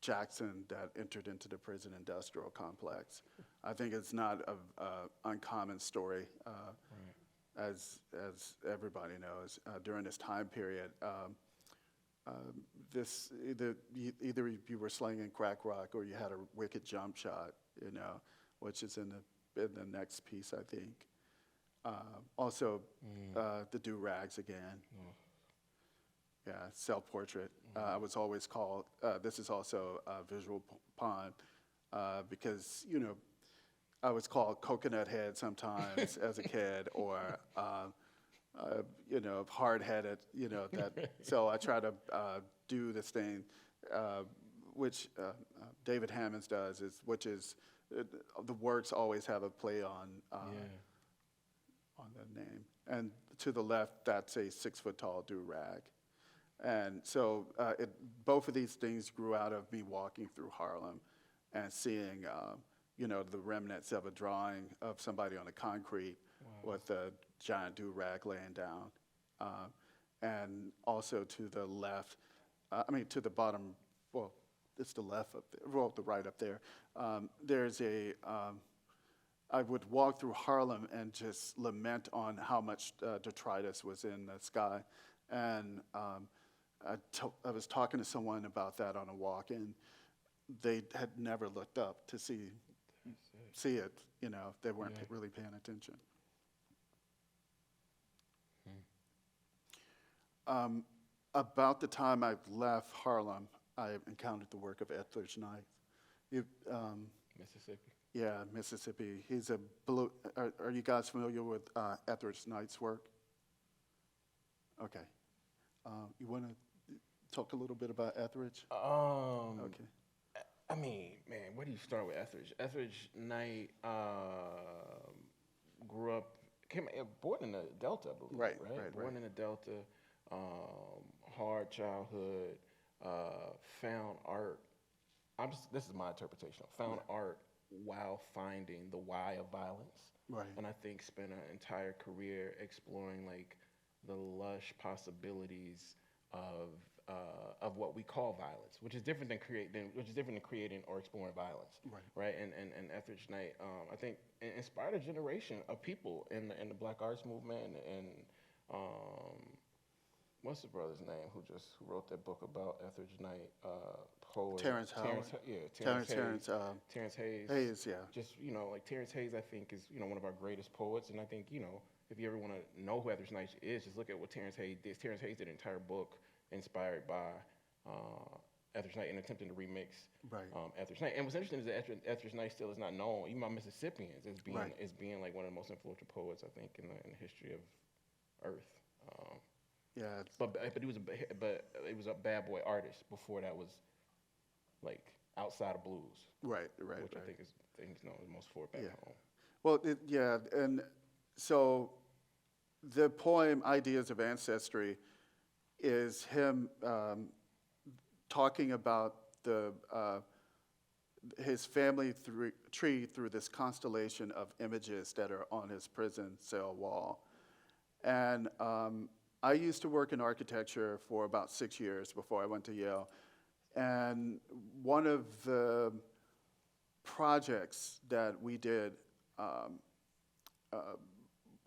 S3: Jackson, that entered into the prison industrial complex. I think it's not an uncommon story, as everybody knows. During this time period, either you were slinging crack rock or you had a wicked jump shot, you know, which is in the next piece, I think. Also, the do-rags again. Yeah, self-portrait. I was always called, this is also a visual pawn, because, you know, I was called Coconut Head sometimes as a kid, or, you know, hard-headed, you know, so I try to do this thing, which David Hammonds does, which is, the works always have a play on the name. And to the left, that's a 6-foot-tall do-rag. And so both of these things grew out of me walking through Harlem and seeing, you know, the remnants of a drawing of somebody on the concrete with a giant do-rag laying down. And also to the left, to the bottom, well, it's the left up there, well, the right up there. There's a, I would walk through Harlem and just lament on how much detritus was in the sky. And I was talking to someone about that on a walk, and they had never looked up to see it. You know, they weren't really paying attention. About the time I left Harlem, I encountered the work of Etheridge Knight.
S4: Mississippi.
S3: Yeah, Mississippi. He's a blue. Are you guys familiar with Etheridge Knight's work? Okay. You want to talk a little bit about Etheridge? Okay.
S4: I mean, man, where do you start with Etheridge? Etheridge Knight grew up, born in the Delta, I believe,
S3: Right.
S4: Born in the Delta, hard childhood, found art. This is my interpretation. Found art while finding the why of violence.
S3: Right.
S4: And I think spent an entire career exploring like the lush possibilities of what we call violence, which is different than creating or exploring violence. Right. And Etheridge Knight, I think, inspired a generation of people in the Black Arts Movement and what's the brother's name who wrote that book about Etheridge Knight? Poet
S3: Terrence Howard.
S4: Terrence Hayes.
S3: Hayes, yeah.
S4: Just, like Terrence Hayes, I think, is, one of our greatest poets. And I think, if you ever want to know who Etheridge Knight is, just look at what Terrence Hayes did. Terrence Hayes did an entire book inspired by Etheridge Knight and attempting to remix Etheridge Knight. And what's interesting is that Etheridge Knight still is not known, even by Mississippians, as being like one of the most influential poets, I think, in the history of Earth.
S3: Yeah.
S4: But he was a bad boy artist before that was like outside of blues.
S3: Right.
S4: Which I think is things known most for back home.
S3: Well, and so the poem "Ideas of Ancestry" is him talking about his family tree through this constellation of images that are on his prison cell wall. And I used to work in architecture for about 6 years before I went to Yale. And one of the projects that we did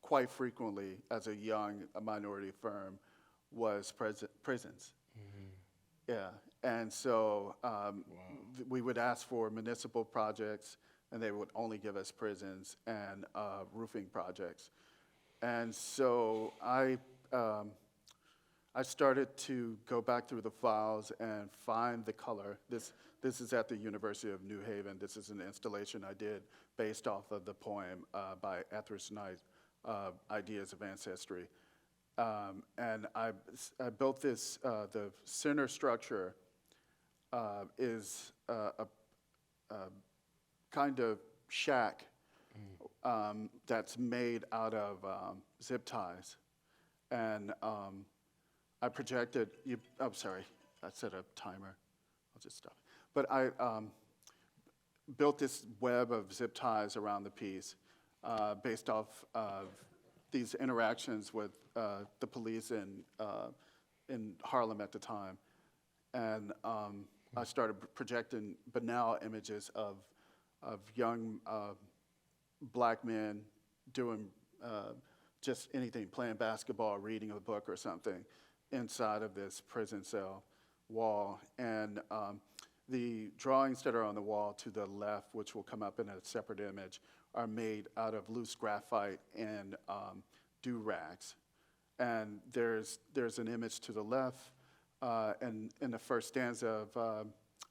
S3: quite frequently as a young minority firm was prisons. Yeah, and so we would ask for municipal projects, and they would only give us prisons and roofing projects. And so I started to go back through the files and find the color. This is at the University of New Haven. This is an installation I did based off of the poem by Etheridge Knight, Ideas of Ancestry. And I built this, the center structure is a kind of shack that's made out of zip ties. And I projected, I'm sorry, I set a timer. I'll just stop. But I built this web of zip ties around the piece based off of these interactions with the police in Harlem at the time. And I started projecting banal images of young black men doing just anything, playing basketball, reading a book or something inside of this prison cell wall. And the drawings that are on the wall to the left, which will come up in a separate image, are made out of loose graphite and do-rags. And there's an image to the left, and in the first stanza of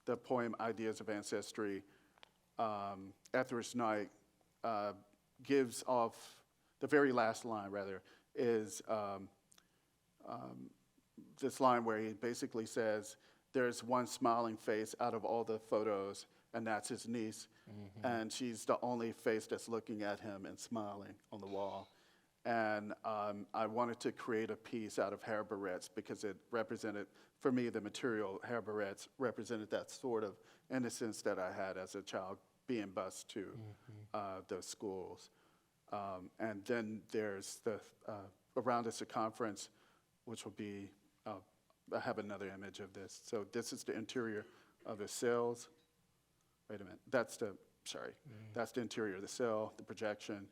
S3: the poem Ideas of Ancestry, Etheridge Knight gives off, the very last line, rather, is this line where he basically says, there's one smiling face out of all the photos, and that's his niece. And she's the only face that's looking at him and smiling on the wall. And I wanted to create a piece out of hair barrettes because it represented, for me, the material hair barrettes represented that sort of innocence that I had as a child being bused to those schools. And then there's the around the circumference, which will be, I have another image of this. So this is the interior of the cells. Wait a minute, that's the interior of the cell, the projection.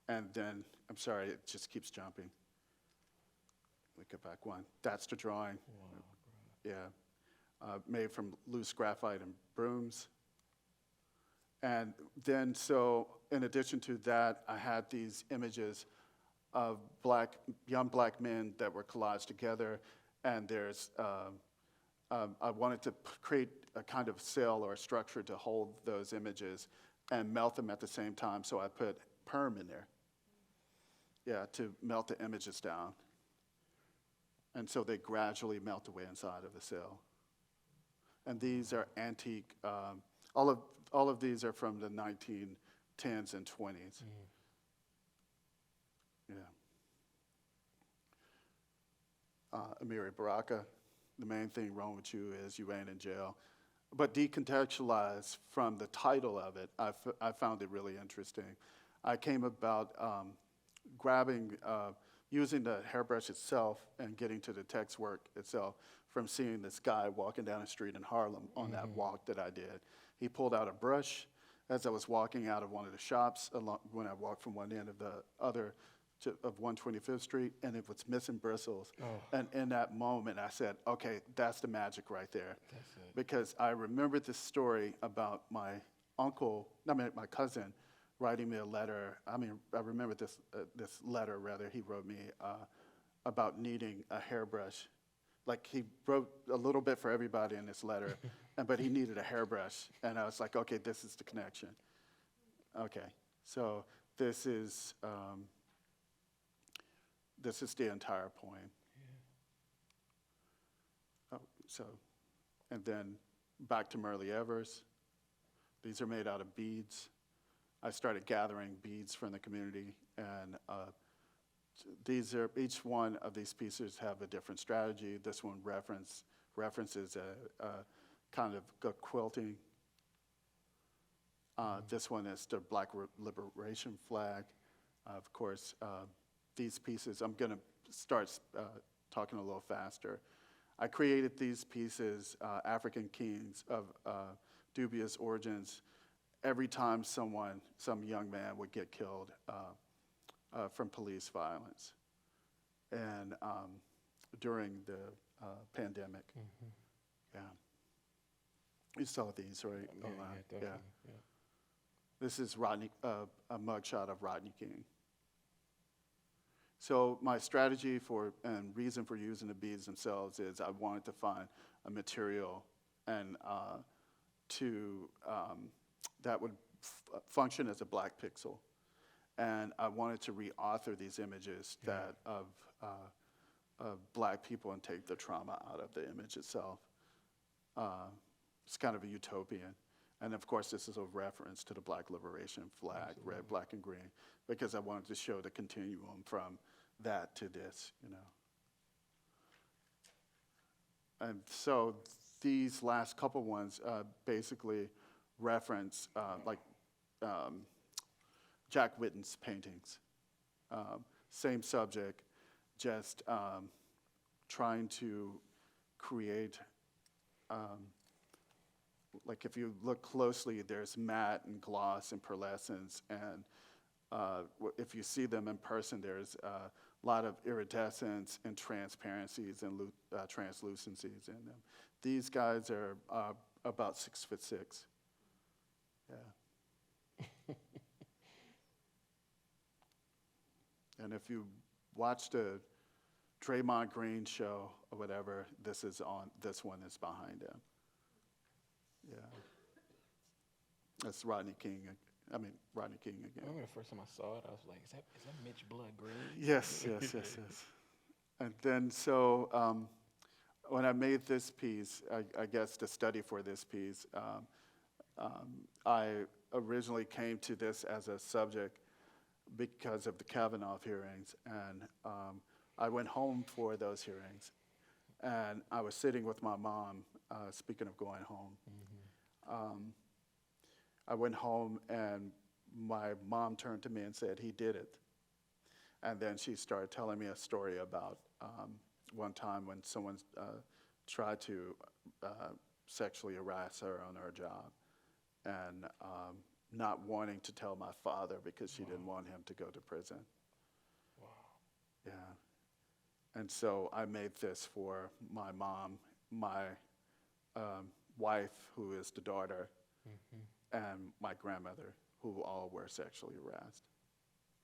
S3: And then, I'm sorry, it just keeps jumping. Let me go back one. That's the drawing. Yeah. Made from loose graphite and brooms. And then, so in addition to that, I had these images of young black men that were collaged together. And there's, I wanted to create a kind of cell or a structure to hold those images and melt them at the same time. So I put perm in there. Yeah, to melt the images down. And so they gradually melt away inside of the cell. And these are antique, all of these are from the 1910s and 20s. Yeah. Amiri Baraka, the main thing wrong with you is you ain't in jail. But decontextualized from the title of it, I found it really interesting. I came about using the hairbrush itself and getting to the text work itself from seeing this guy walking down the street in Harlem on that walk that I did. He pulled out a brush as I was walking out of one of the shops when I walked from one end of the other of 125th Street, and it was missing bristles. And in that moment, I said, okay, that's the magic right there. Because I remembered this story about my cousin writing me a letter. I remember this letter, rather, he wrote me about needing a hairbrush. Like, he wrote a little bit for everybody in this letter, but he needed a hairbrush. And I was like, okay, this is the connection. Okay, so this is the entire poem. And then back to Myrlie Evers. These are made out of beads. I started gathering beads from the community, and each one of these pieces have a different strategy. This one references a kind of a quilting. This one is the Black Liberation flag. Of course, these pieces, I'm going to start talking a little faster. I created these pieces, African kings of dubious origins, every time some young man would get killed from police violence, and during the pandemic. Yeah. You saw these, right? Yeah. This is a mugshot of Rodney King. So my strategy and reason for using the beads themselves is I wanted to find a material and that would function as a black pixel. And I wanted to reauthor these images of black people and take the trauma out of the image itself. It's kind of a utopian. And of course, this is a reference to the Black Liberation flag, absolutely. Red, black, and green, because I wanted to show the continuum from that to this, And so these last couple ones basically reference Jack Whitten's paintings. Same subject, just trying to create, like if you look closely, there's matte and gloss and pearlescence, and if you see them in person, there's a lot of iridescence and transparencies and translucencies in them. These guys are about 6'6". Yeah. And if you watch the Draymond Green show or whatever, this one is behind him. Yeah. That's Rodney King again.
S4: I remember the first time I saw it, I was like, is that Mitch Blood Green?
S3: Yes. And then so when I made this piece, I guess the study for this piece, I originally came to this as a subject because of the Kavanaugh hearings, and I went home for those hearings, and I was sitting with my mom, speaking of going home. I went home and my mom turned to me and said, "He did it." And then she started telling me a story about one time when someone tried to sexually harass her on her job, and not wanting to tell my father because she didn't want him to go to prison.
S4: Wow.
S3: Yeah. And so I made this for my mom, my wife, who is the daughter, and my grandmother, who all were sexually harassed.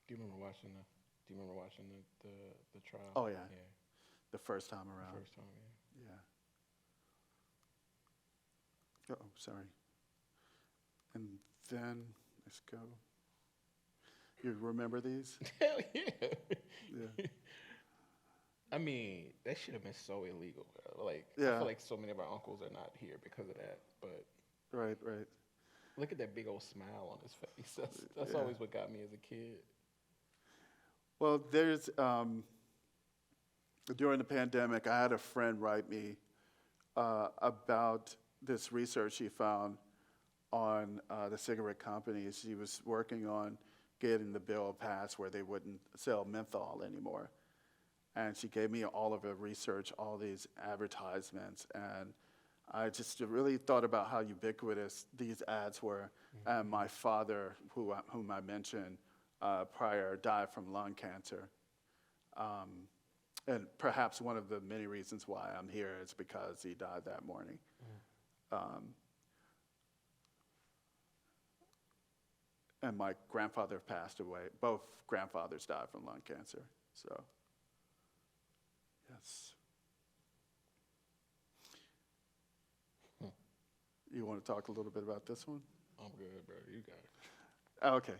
S4: Do you remember watching the trial?
S3: Oh, yeah.
S4: Yeah.
S3: The first time
S4: The
S3: around.
S4: first time, yeah.
S3: Yeah. Oh, sorry. And then, let's go. You remember these?
S4: Hell yeah.
S3: Yeah.
S4: I mean, that should have been so illegal. Bro. Like, I
S3: Yeah.
S4: feel like so many of our uncles are not here because of that. But
S3: Right, right.
S4: look at that big old smile on his face. That's
S3: Yeah.
S4: always what got me as a kid.
S3: Well, there's, during the pandemic, I had a friend write me about this research she found on the cigarette companies. She was working on getting the bill passed where they wouldn't sell menthol anymore. And she gave me all of the research, all these advertisements, and I just really thought about how ubiquitous these ads were. And my father, whom I mentioned prior, died from lung cancer. And perhaps one of the many reasons why I'm here is because he died that morning. And my grandfather passed away. Both grandfathers died from lung cancer. So, yes. You want to talk a little bit about this one?
S4: I'm good, bro. You got it.
S3: Okay.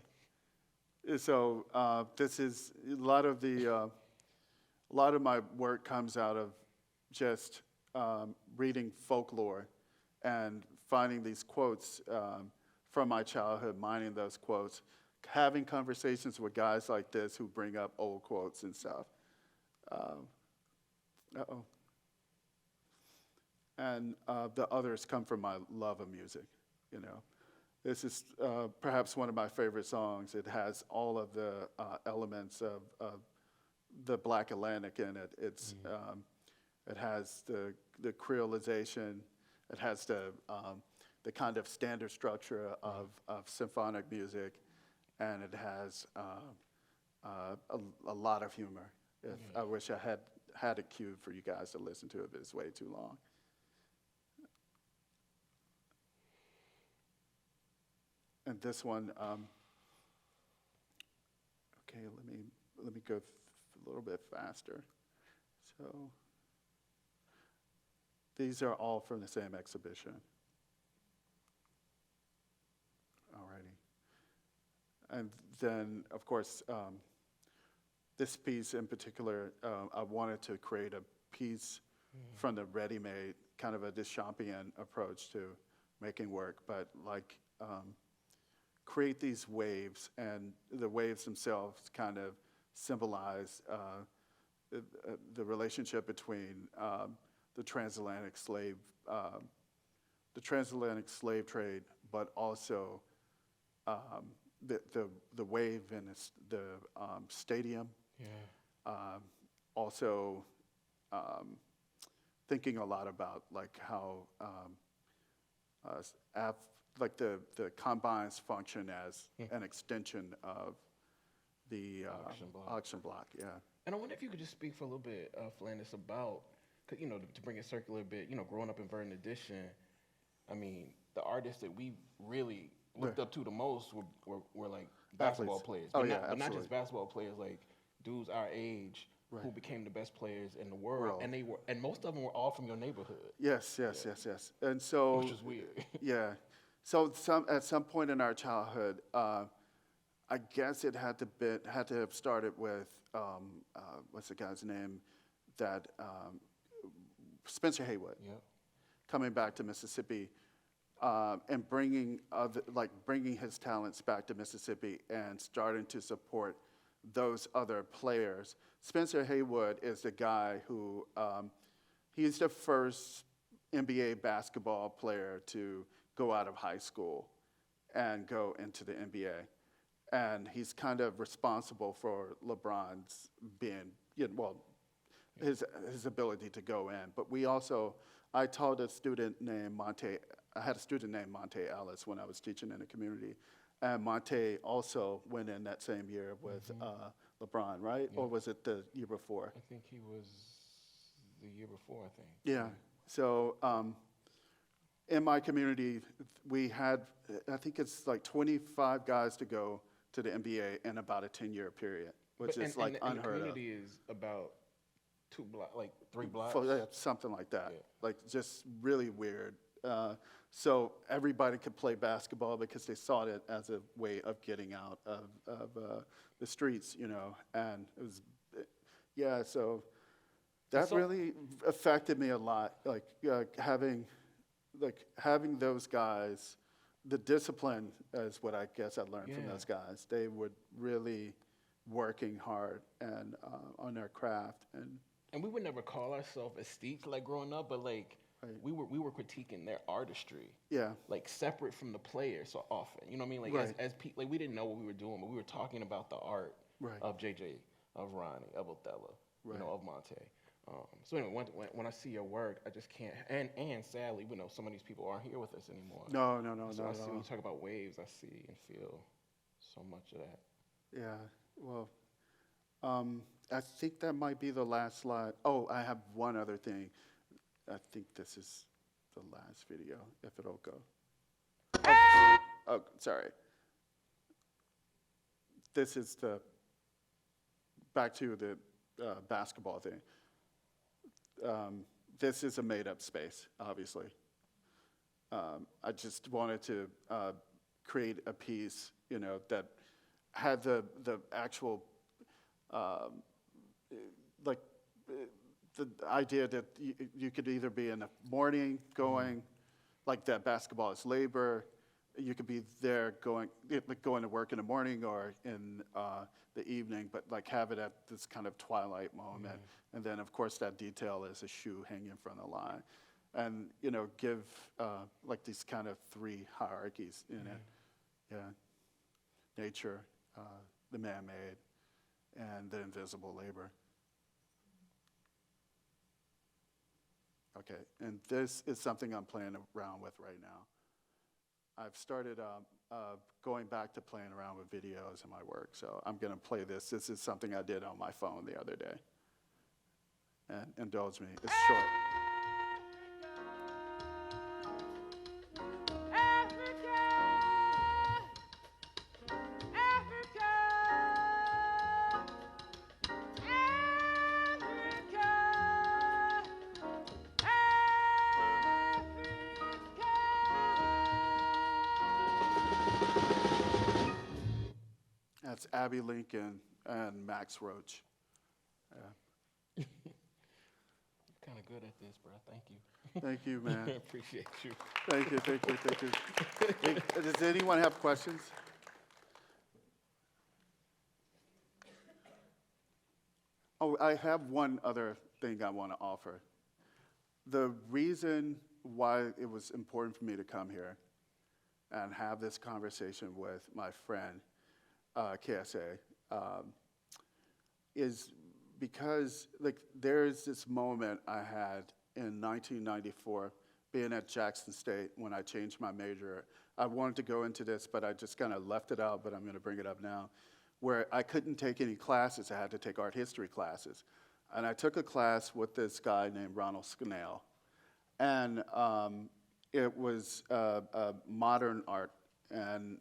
S3: So this is a lot of my work comes out of just reading folklore and finding these quotes from my childhood, mining those quotes, having conversations with guys like this who bring up old quotes and stuff. Uh-oh. And the others come from my love of music, you know. This is perhaps one of my favorite songs. It has all of the elements of the Black Atlantic in it. It's it has the creolization. It has the kind of standard structure of symphonic music, and it has a lot of humor. I wish I had it queued for you guys to listen to it, but it's way too long. And this one, okay, let me go a little bit faster. So these are all from the same exhibition. Alrighty. And then, of course, this piece in particular, I wanted to create a piece from the ready-made, kind of a Duchampian approach to making work, but like create these waves, and the waves themselves kind of symbolize the relationship between the transatlantic slave trade, but also the wave in the stadium.
S4: Yeah.
S3: Also, thinking a lot about like how like the combines function as an extension of the auction block. Yeah.
S4: And I wonder if you could just speak for a little bit, Flanders, about, you know, to bring it circular a bit, you know, growing up in Verdant Edition, I mean, the artists that we really looked up to the most were like basketball
S3: Athletes.
S4: players.
S3: Oh,
S4: But
S3: yeah,
S4: not
S3: absolutely.
S4: just basketball players, like dudes our age who
S3: Right.
S4: became the best players in the world.
S3: World.
S4: And most of them were all from your neighborhood,
S3: Yes. And so,
S4: which is weird.
S3: yeah. So at some point in our childhood, I guess it had to have started with what's the guy's name, that Spencer Haywood,
S4: Yeah.
S3: coming back to Mississippi, and bringing his talents back to Mississippi and starting to support those other players. Spencer Haywood is the guy who he's the first NBA basketball player to go out of high school and go into the NBA. And he's kind of responsible for LeBron's being, well, his ability to go in. But we also, I taught a student named Monte, I had a student named Monte Ellis when I was teaching in the community. And Monte also went in that same year with LeBron, right?
S4: Yeah.
S3: Or was it the year before?
S4: I think he was the year before, I think.
S3: Yeah. So in my community, we had, I think it's like 25 guys to go to the NBA in about a 10-year period, which is like
S4: and
S3: unheard
S4: the
S3: of.
S4: community is about 2 blocks, like 3 blocks.
S3: Yeah, something like that.
S4: Yeah.
S3: Like just really weird. So everybody could play basketball because they saw it as a way of getting out of the streets, and it was, yeah, so that
S4: So-
S3: really affected me a lot, like having those guys, the discipline is what I guess I learned from
S4: Yeah.
S3: those guys. They were really working hard and on their craft,
S4: And we would never call ourselves aesthetes like growing up, but like
S3: Right.
S4: we were critiquing their artistry,
S3: yeah,
S4: like separate from the player so often. You know what I mean? Like
S3: Right.
S4: like we didn't know what we were doing, but we were talking about the art
S3: Right.
S4: of JJ, of Ronnie, of Othello,
S3: Right.
S4: of Monte. So anyway, when I see your work, I just can't. And sadly, some of these people aren't here with us anymore.
S3: no,
S4: So
S3: not
S4: I
S3: at
S4: see when
S3: all.
S4: you talk about waves, I see and feel so much of that.
S3: Yeah, well, I think that might be the last slide. Oh, I have one other thing. I think this is the last video, if it'll go. Oh, sorry. This is back to the basketball thing. This is a made-up space, obviously. I just wanted to create a piece, that had the actual, the idea that you could either be in the morning going, like that basketball is labor, you could be there going to work in the morning or in the evening, but like have it at this kind of twilight moment. And then, of course, that detail is a shoe hanging from the line. And, give like these kind of 3 hierarchies in it. Yeah. Nature, the man-made, and the invisible labor. Okay, and this is something I'm playing around with right now. I've started going back to playing around with videos in my work, so I'm going to play this. This is something I did on my phone the other day. And indulge me, it's short. That's Abby Lincoln and Max Roach.
S4: You're kind of good at this, bro. Thank you.
S3: Thank you, man.
S4: Appreciate you.
S3: Thank you. Hey, does anyone have questions? Oh, I have one other thing I want to offer. The reason why it was important for me to come here and have this conversation with my friend, KSA, is because there's this moment I had in 1994 being at Jackson State when I changed my major. I wanted to go into this, but I just kind of left it out, but I'm going to bring it up now, where I couldn't take any classes. I had to take art history classes. And I took a class with this guy named Ronald Scannell. And it was modern art. And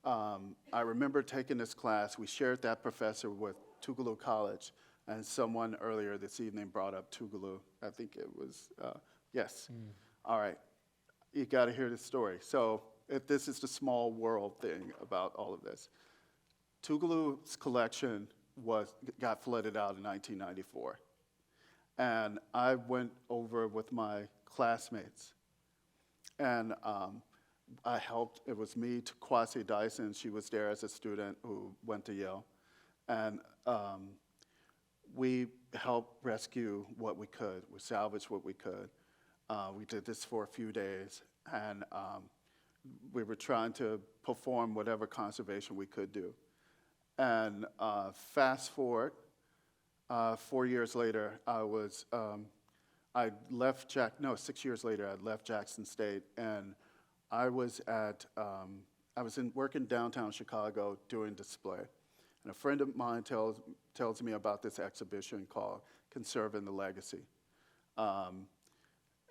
S3: I remember taking this class. We shared that professor with Tougaloo College. And someone earlier this evening brought up Tougaloo. I think it was, yes. All right. You got to hear this story. So this is the small world thing about all of this. Tougaloo's collection got flooded out in 1994. And I went over with my classmates. And I helped. It was me, Kwasi Dyson. She was there as a student who went to Yale. And we helped rescue what we could. We salvaged what we could. We did this for a few days. And we were trying to perform whatever conservation we could do. And fast forward, 4 years later, I left 6 years later, I left Jackson State, and I was working downtown Chicago doing display. And a friend of mine tells me about this exhibition called Conserving the Legacy.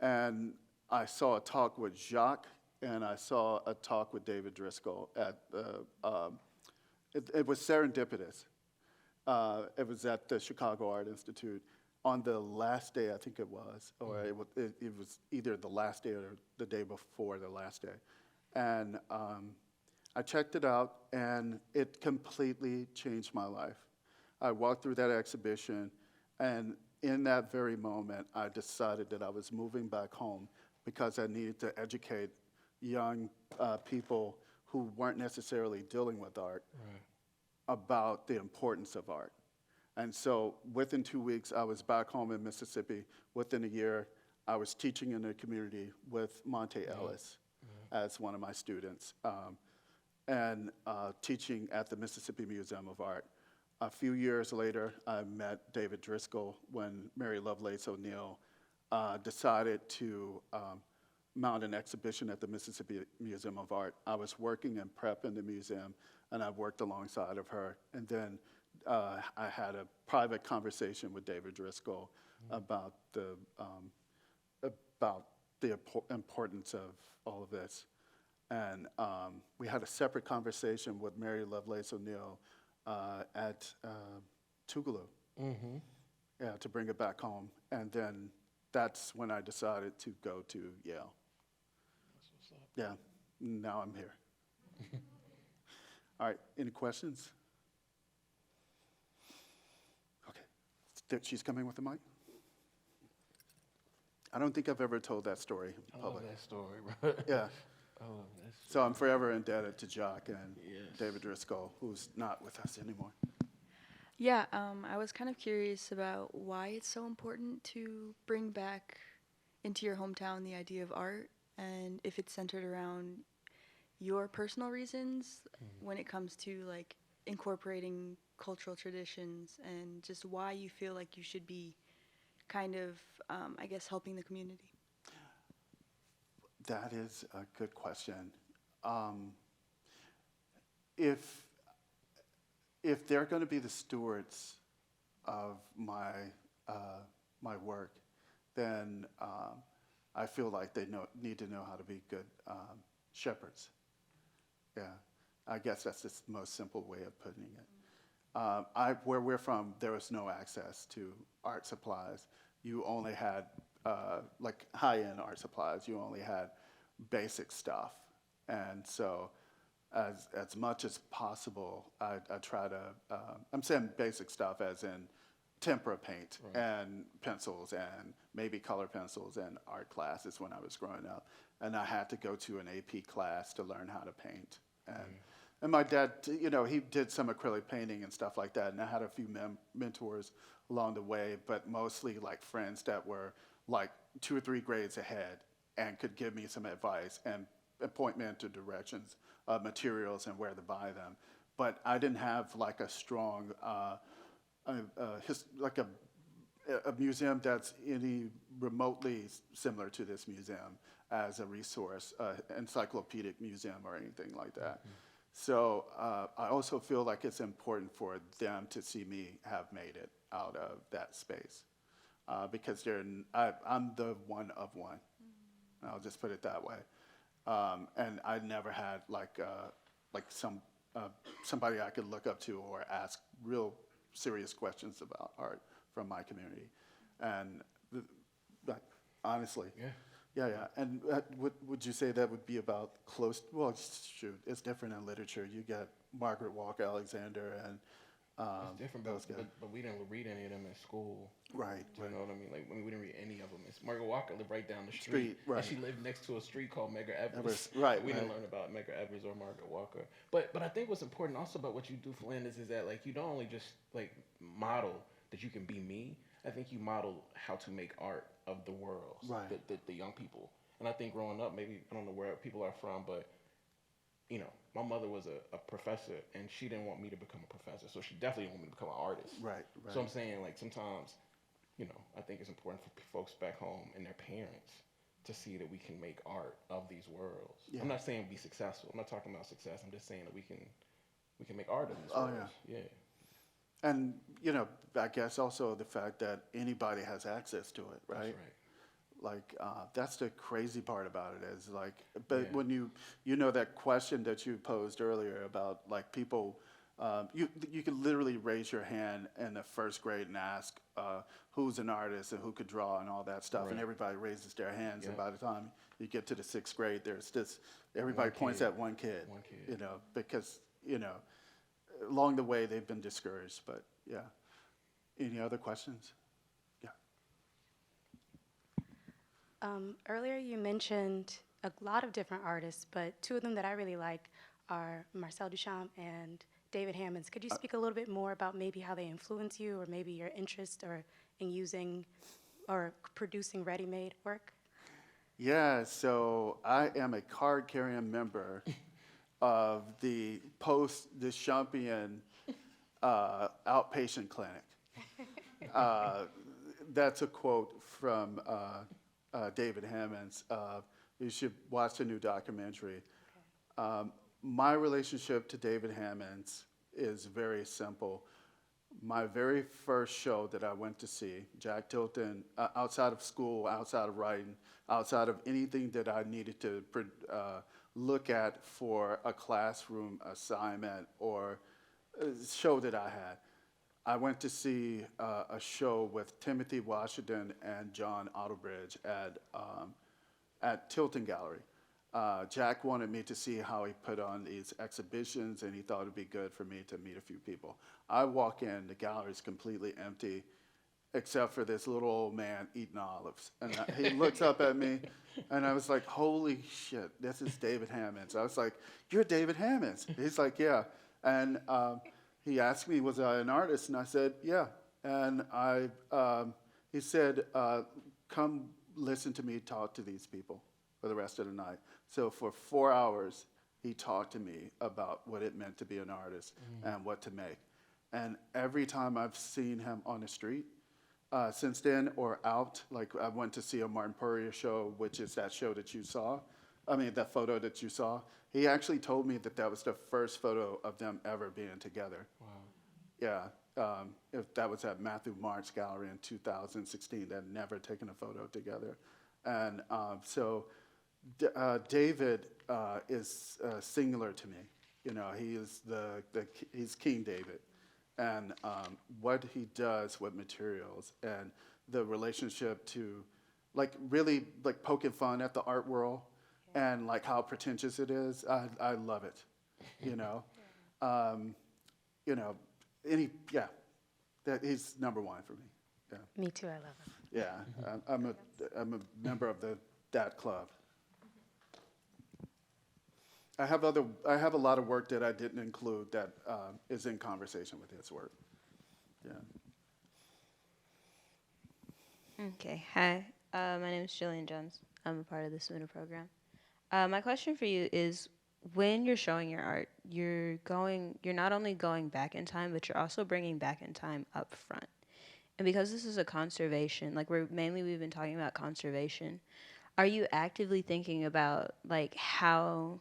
S3: And I saw a talk with Jacques, and I saw a talk with David Driscoll at it was serendipitous. It was at the Chicago Art Institute on the last day, I think it was, or it was either the last day or the day before the last day. And I checked it out, and it completely changed my life. I walked through that exhibition, and in that very moment, I decided that I was moving back home because I needed to educate young people who weren't necessarily dealing with art about the importance of art. And so within 2 weeks, I was back home in Mississippi. Within a year, I was teaching in the community with Monte Ellis as one of my students, and teaching at the Mississippi Museum of Art. A few years later, I met David Driscoll when Mary Lovelace O'Neill decided to mount an exhibition at the Mississippi Museum of Art. I was working in prep in the museum, and I worked alongside of her. And then I had a private conversation with David Driscoll about the importance of all of this. And we had a separate conversation with Mary Lovelace O'Neill at Tougaloo, to bring it back home. And then that's when I decided to go to Yale.
S4: That's what's up.
S3: Yeah, now I'm here. All right, any questions? Okay, she's coming with the mic. I don't think I've ever told that story in
S4: I love
S3: public.
S4: that story, bro.
S3: Yeah,
S4: I love that story.
S3: so I'm forever indebted to Jacques and
S4: Yes.
S3: David Driscoll, who's not with us anymore.
S5: Yeah, I was kind of curious about why it's so important to bring back into your hometown the idea of art, and if it's centered around your personal reasons when it comes to like incorporating cultural traditions, and just why you feel like you should be kind of, I guess, helping the community.
S3: That is a good question. If they're going to be the stewards of my my work, then I feel like they need to know how to be good shepherds. Yeah, I guess that's the most simple way of putting it. Where we're from, there was no access to art supplies. You only had like high-end art supplies. You only had basic stuff, and so as much as possible, I try to. I'm saying basic stuff as in tempera paint and pencils and maybe color pencils and art classes when I was growing up, and I had to go to an AP class to learn how to paint. And my dad, he did some acrylic painting and stuff like that, and I had a few mentors along the way, but mostly like friends that were like 2 or 3 grades ahead and could give me some advice and point me into directions of materials and where to buy them. But I didn't have like a strong, like a museum that's any remotely similar to this museum as a resource, encyclopedic museum or anything like that. So I also feel like it's important for them to see me have made it out of that space, because I'm the one of one. I'll just put it that way. And I never had like somebody I could look up to or ask real serious questions about art from my community. And honestly, yeah. And would you say that would be about close? Well, shoot, it's different in literature. You get Margaret Walker Alexander and
S4: It's different,
S3: those
S4: but,
S3: guys.
S4: but we didn't read any of them in school.
S3: Right.
S4: You know what I mean? Like, we didn't read any of them. Margaret Walker lived right down the street.
S3: Right.
S4: And she lived next to a street called Medgar Evers.
S3: Evers, right,
S4: We didn't
S3: right.
S4: learn about Medgar Evers or Margaret Walker. But I think what's important also about what you do, Flanders, is that like you don't only just like model that you can be me. I think you model how to make art of the world,
S3: Right.
S4: the young people. And I think growing up, maybe I don't know where people are from, but you know, my mother was a professor, and she didn't want me to become a professor, so she definitely didn't want me to become an artist.
S3: Right,
S4: So I'm
S3: right.
S4: saying, like, sometimes, you know, I think it's important for folks back home and their parents to see that we can make art of these worlds.
S3: Yeah.
S4: I'm not saying be successful. I'm not talking about success. I'm just saying that we can make art of these
S3: Oh,
S4: worlds. Yeah.
S3: And, you know, I guess also the fact that anybody has access to it, right?
S4: That's right.
S3: Like, that's the crazy part about it is like, but
S4: Yeah.
S3: when you know, that question that you posed earlier about like people, you could literally raise your hand in the first grade and ask who's an artist and who could draw and all that stuff, and
S4: Right.
S3: everybody raises their hands, and
S4: Yeah.
S3: by the time you get to the sixth grade, there's just, everybody points
S4: kid.
S3: at one kid.
S4: One kid.
S3: You know, because, you know, along the way they've been discouraged, but yeah. Any other questions? Yeah.
S6: Earlier, you mentioned a lot of different artists, but two of them that I really like are Marcel Duchamp and David Hammons. Could you speak a little bit more about maybe how they influence you, or maybe your interest or in using or producing ready-made work?
S3: Yeah, so I am a card-carrying member of the post-Duchampian outpatient clinic. That's a quote from David Hammons. You should watch the new documentary. My relationship to David Hammons is very simple. My very first show that I went to see, Jack Tilton, outside of school, outside of writing, outside of anything that I needed to look at for a classroom assignment or a show that I had, I went to see a show with Timothy Washington and John Otterbridge at Tilton Gallery. Jack wanted me to see how he put on these exhibitions, and he thought it'd be good for me to meet a few people. I walk in, the gallery's completely empty, except for this little old man eating olives. And he looks up at me, and I was like, holy shit, this is David Hammons. I was like, you're David Hammons. He's like, yeah. And he asked me, was I an artist? And I said, yeah. And he said, come listen to me talk to these people for the rest of the night. So for 4 hours, he talked to me about what it meant to be an artist and what to make. And every time I've seen him on the street since then or out, like I went to see a Martin Purrier show, which is that show that you saw, that photo that you saw. He actually told me that that was the first photo of them ever being together.
S4: Wow.
S3: Yeah, if that was at Matthew March Gallery in 2016. They'd never taken a photo together. And so David is singular to me. You know, he is he's King David. And what he does with materials and the relationship to, like, really, like, poking fun at the art world and, like, how pretentious it is, I love it, you know? You know, that he's number one for me, yeah.
S6: Me too, I love him.
S3: Yeah, I'm a member of that club. I have a lot of work that I didn't include that is in conversation with his work. Yeah.
S7: Okay, hi. My name is Jillian Jones. I'm a part of the SUNA program. My question for you is, when you're showing your art, you're not only going back in time, but you're also bringing back in time up front. And because this is a conservation, like we've been talking about conservation, are you actively thinking about like how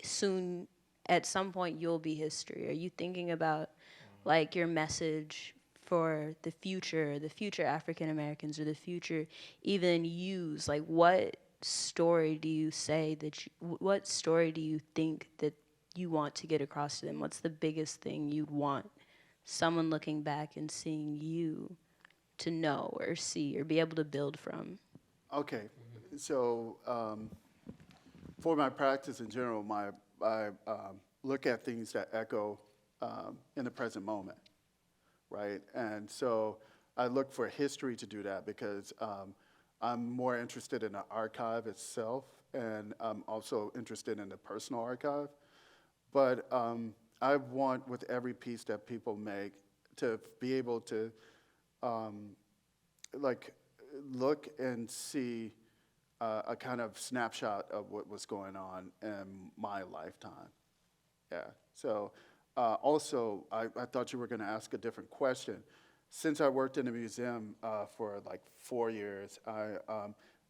S7: soon at some point you'll be history? Are you thinking about like your message for the future African Americans or the future even youths? Like what story do you what story do you think that you want to get across to them? What's the biggest thing you'd want someone looking back and seeing you to know or see or be able to build from?
S3: Okay, so for my practice in general, I look at things that echo in the present moment, right? And so I look for history to do that because I'm more interested in the archive itself, and I'm also interested in the personal archive. But I want, with every piece that people make, to be able to like look and see a kind of snapshot of what was going on in my lifetime. Yeah. So also, I thought you were going to ask a different question. Since I worked in a museum for like 4 years, I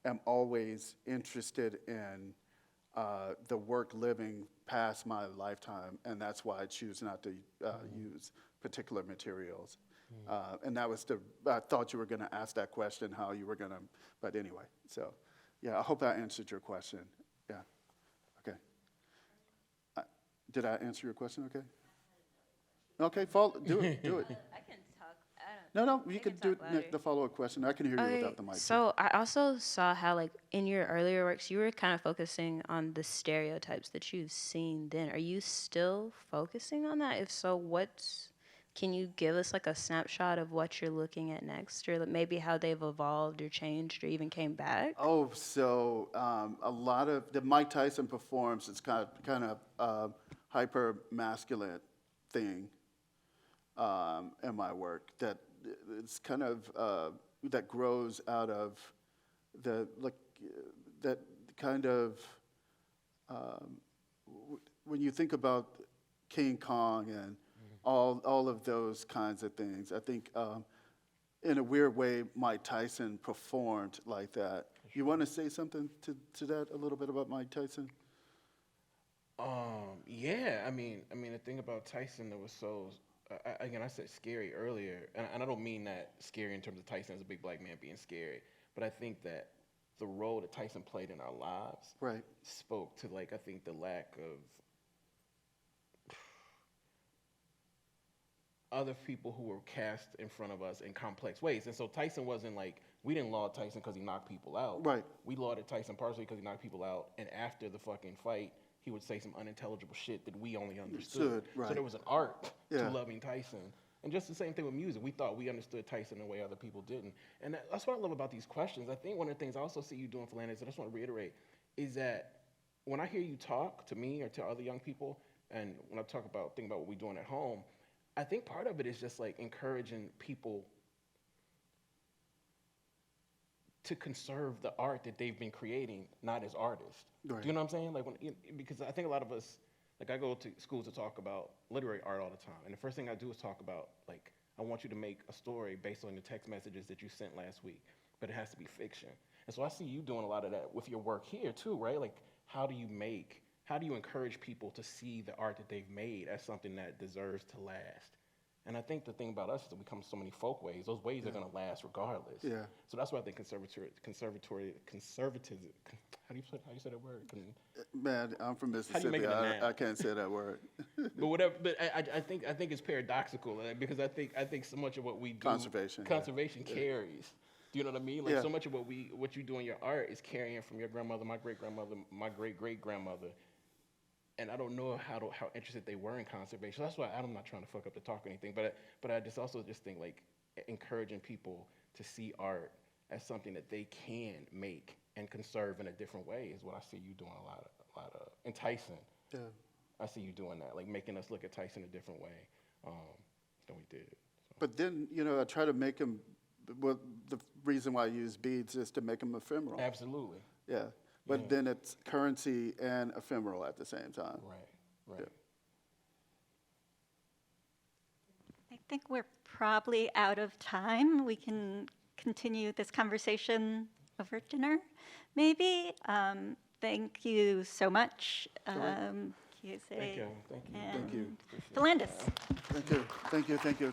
S3: am always interested in the work living past my lifetime, and that's why I choose not to use particular materials. And that was I thought you were going to ask that question, how you were going to, but anyway. So, yeah, I hope I answered your question. Yeah. Okay. Did I answer your question okay? Okay, do it, do it.
S7: I can talk. I don't.
S3: No, you
S7: We
S3: can
S7: can
S3: do
S7: talk louder.
S3: the follow-up question. I can hear you without the mic.
S7: So I also saw how, like, in your earlier works, you were kind of focusing on the stereotypes that you've seen then. Are you still focusing on that? If so, can you give us like a snapshot of what you're looking at next, or maybe how they've evolved or changed or even came back?
S3: Oh, so a lot of the Mike Tyson performs is kind of hyper masculine thing in my work that it's kind of that grows out of that kind of when you think about King Kong and all of those kinds of things. I think in a weird way, Mike Tyson performed like that. You want to say something to that a little bit about Mike Tyson?
S4: Yeah, I mean, the thing about Tyson that was so, again, I said scary earlier, and I don't mean that scary in terms of Tyson as a big black man being scary, but I think that the role that Tyson played in our lives
S3: Right.
S4: spoke to, like, I think the lack of other people who were cast in front of us in complex ways. And so Tyson wasn't like, we didn't laud Tyson because he knocked people out.
S3: Right.
S4: We lauded Tyson partially because he knocked people out, and after the fucking fight, he would say some unintelligible shit that we only understood.
S3: Right.
S4: So there was an art
S3: Yeah.
S4: to loving Tyson. And just the same thing with music. We thought we understood Tyson in a way other people didn't. And that's what I love about these questions. I think one of the things I also see you doing, Philanders, and I just want to reiterate, is that when I hear you talk to me or to other young people, and when I think about what we're doing at home, I think part of it is just like encouraging people to conserve the art that they've been creating, not as artists.
S3: Right.
S4: Do you know what I'm saying? Like because I think a lot of us, like I go to school to talk about literary art all the time, and the first thing I do is talk about, like, I want you to make a story based on the text messages that you sent last week, but it has to be fiction. And so I see you doing a lot of that with your work here too, right? Like, how do you encourage people to see the art that they've made as something that deserves to last? And I think the thing about us is that we come so many folk ways. Those ways are going to last regardless.
S3: Yeah.
S4: So that's why I think conservatism. How do you say that word?
S3: Man, I'm from
S4: make
S3: Mississippi.
S4: it a noun?
S3: I can't say that word.
S4: But whatever. But I think it's paradoxical because I think so much of what we do
S3: Conservation,
S4: carries. Do you know what I mean? Like
S3: Yeah.
S4: so much of what you do in your art is carrying from your grandmother, my great grandmother, my great great grandmother. And I don't know how interested they were in conservation. That's why I'm not trying to fuck up the talk or anything. But I just also think like encouraging people to see art as something that they can make and conserve in a different way is what I see you doing a lot of. And Tyson,
S3: Yeah.
S4: I see you doing that, like making us look at Tyson a different way than we did.
S3: But then, I try to make them, well, the reason why I use beads is to make them ephemeral.
S4: Absolutely.
S3: Yeah. But
S4: Yeah.
S3: then it's currency and ephemeral at the same time.
S4: Right.
S3: Yeah.
S1: I think we're probably out of time. We can continue this conversation over dinner, maybe. Thank you so much.
S3: Sure.
S1: Kiese
S4: Thank you.
S1: and
S3: Thank you.
S1: Philandis.
S3: Thank you.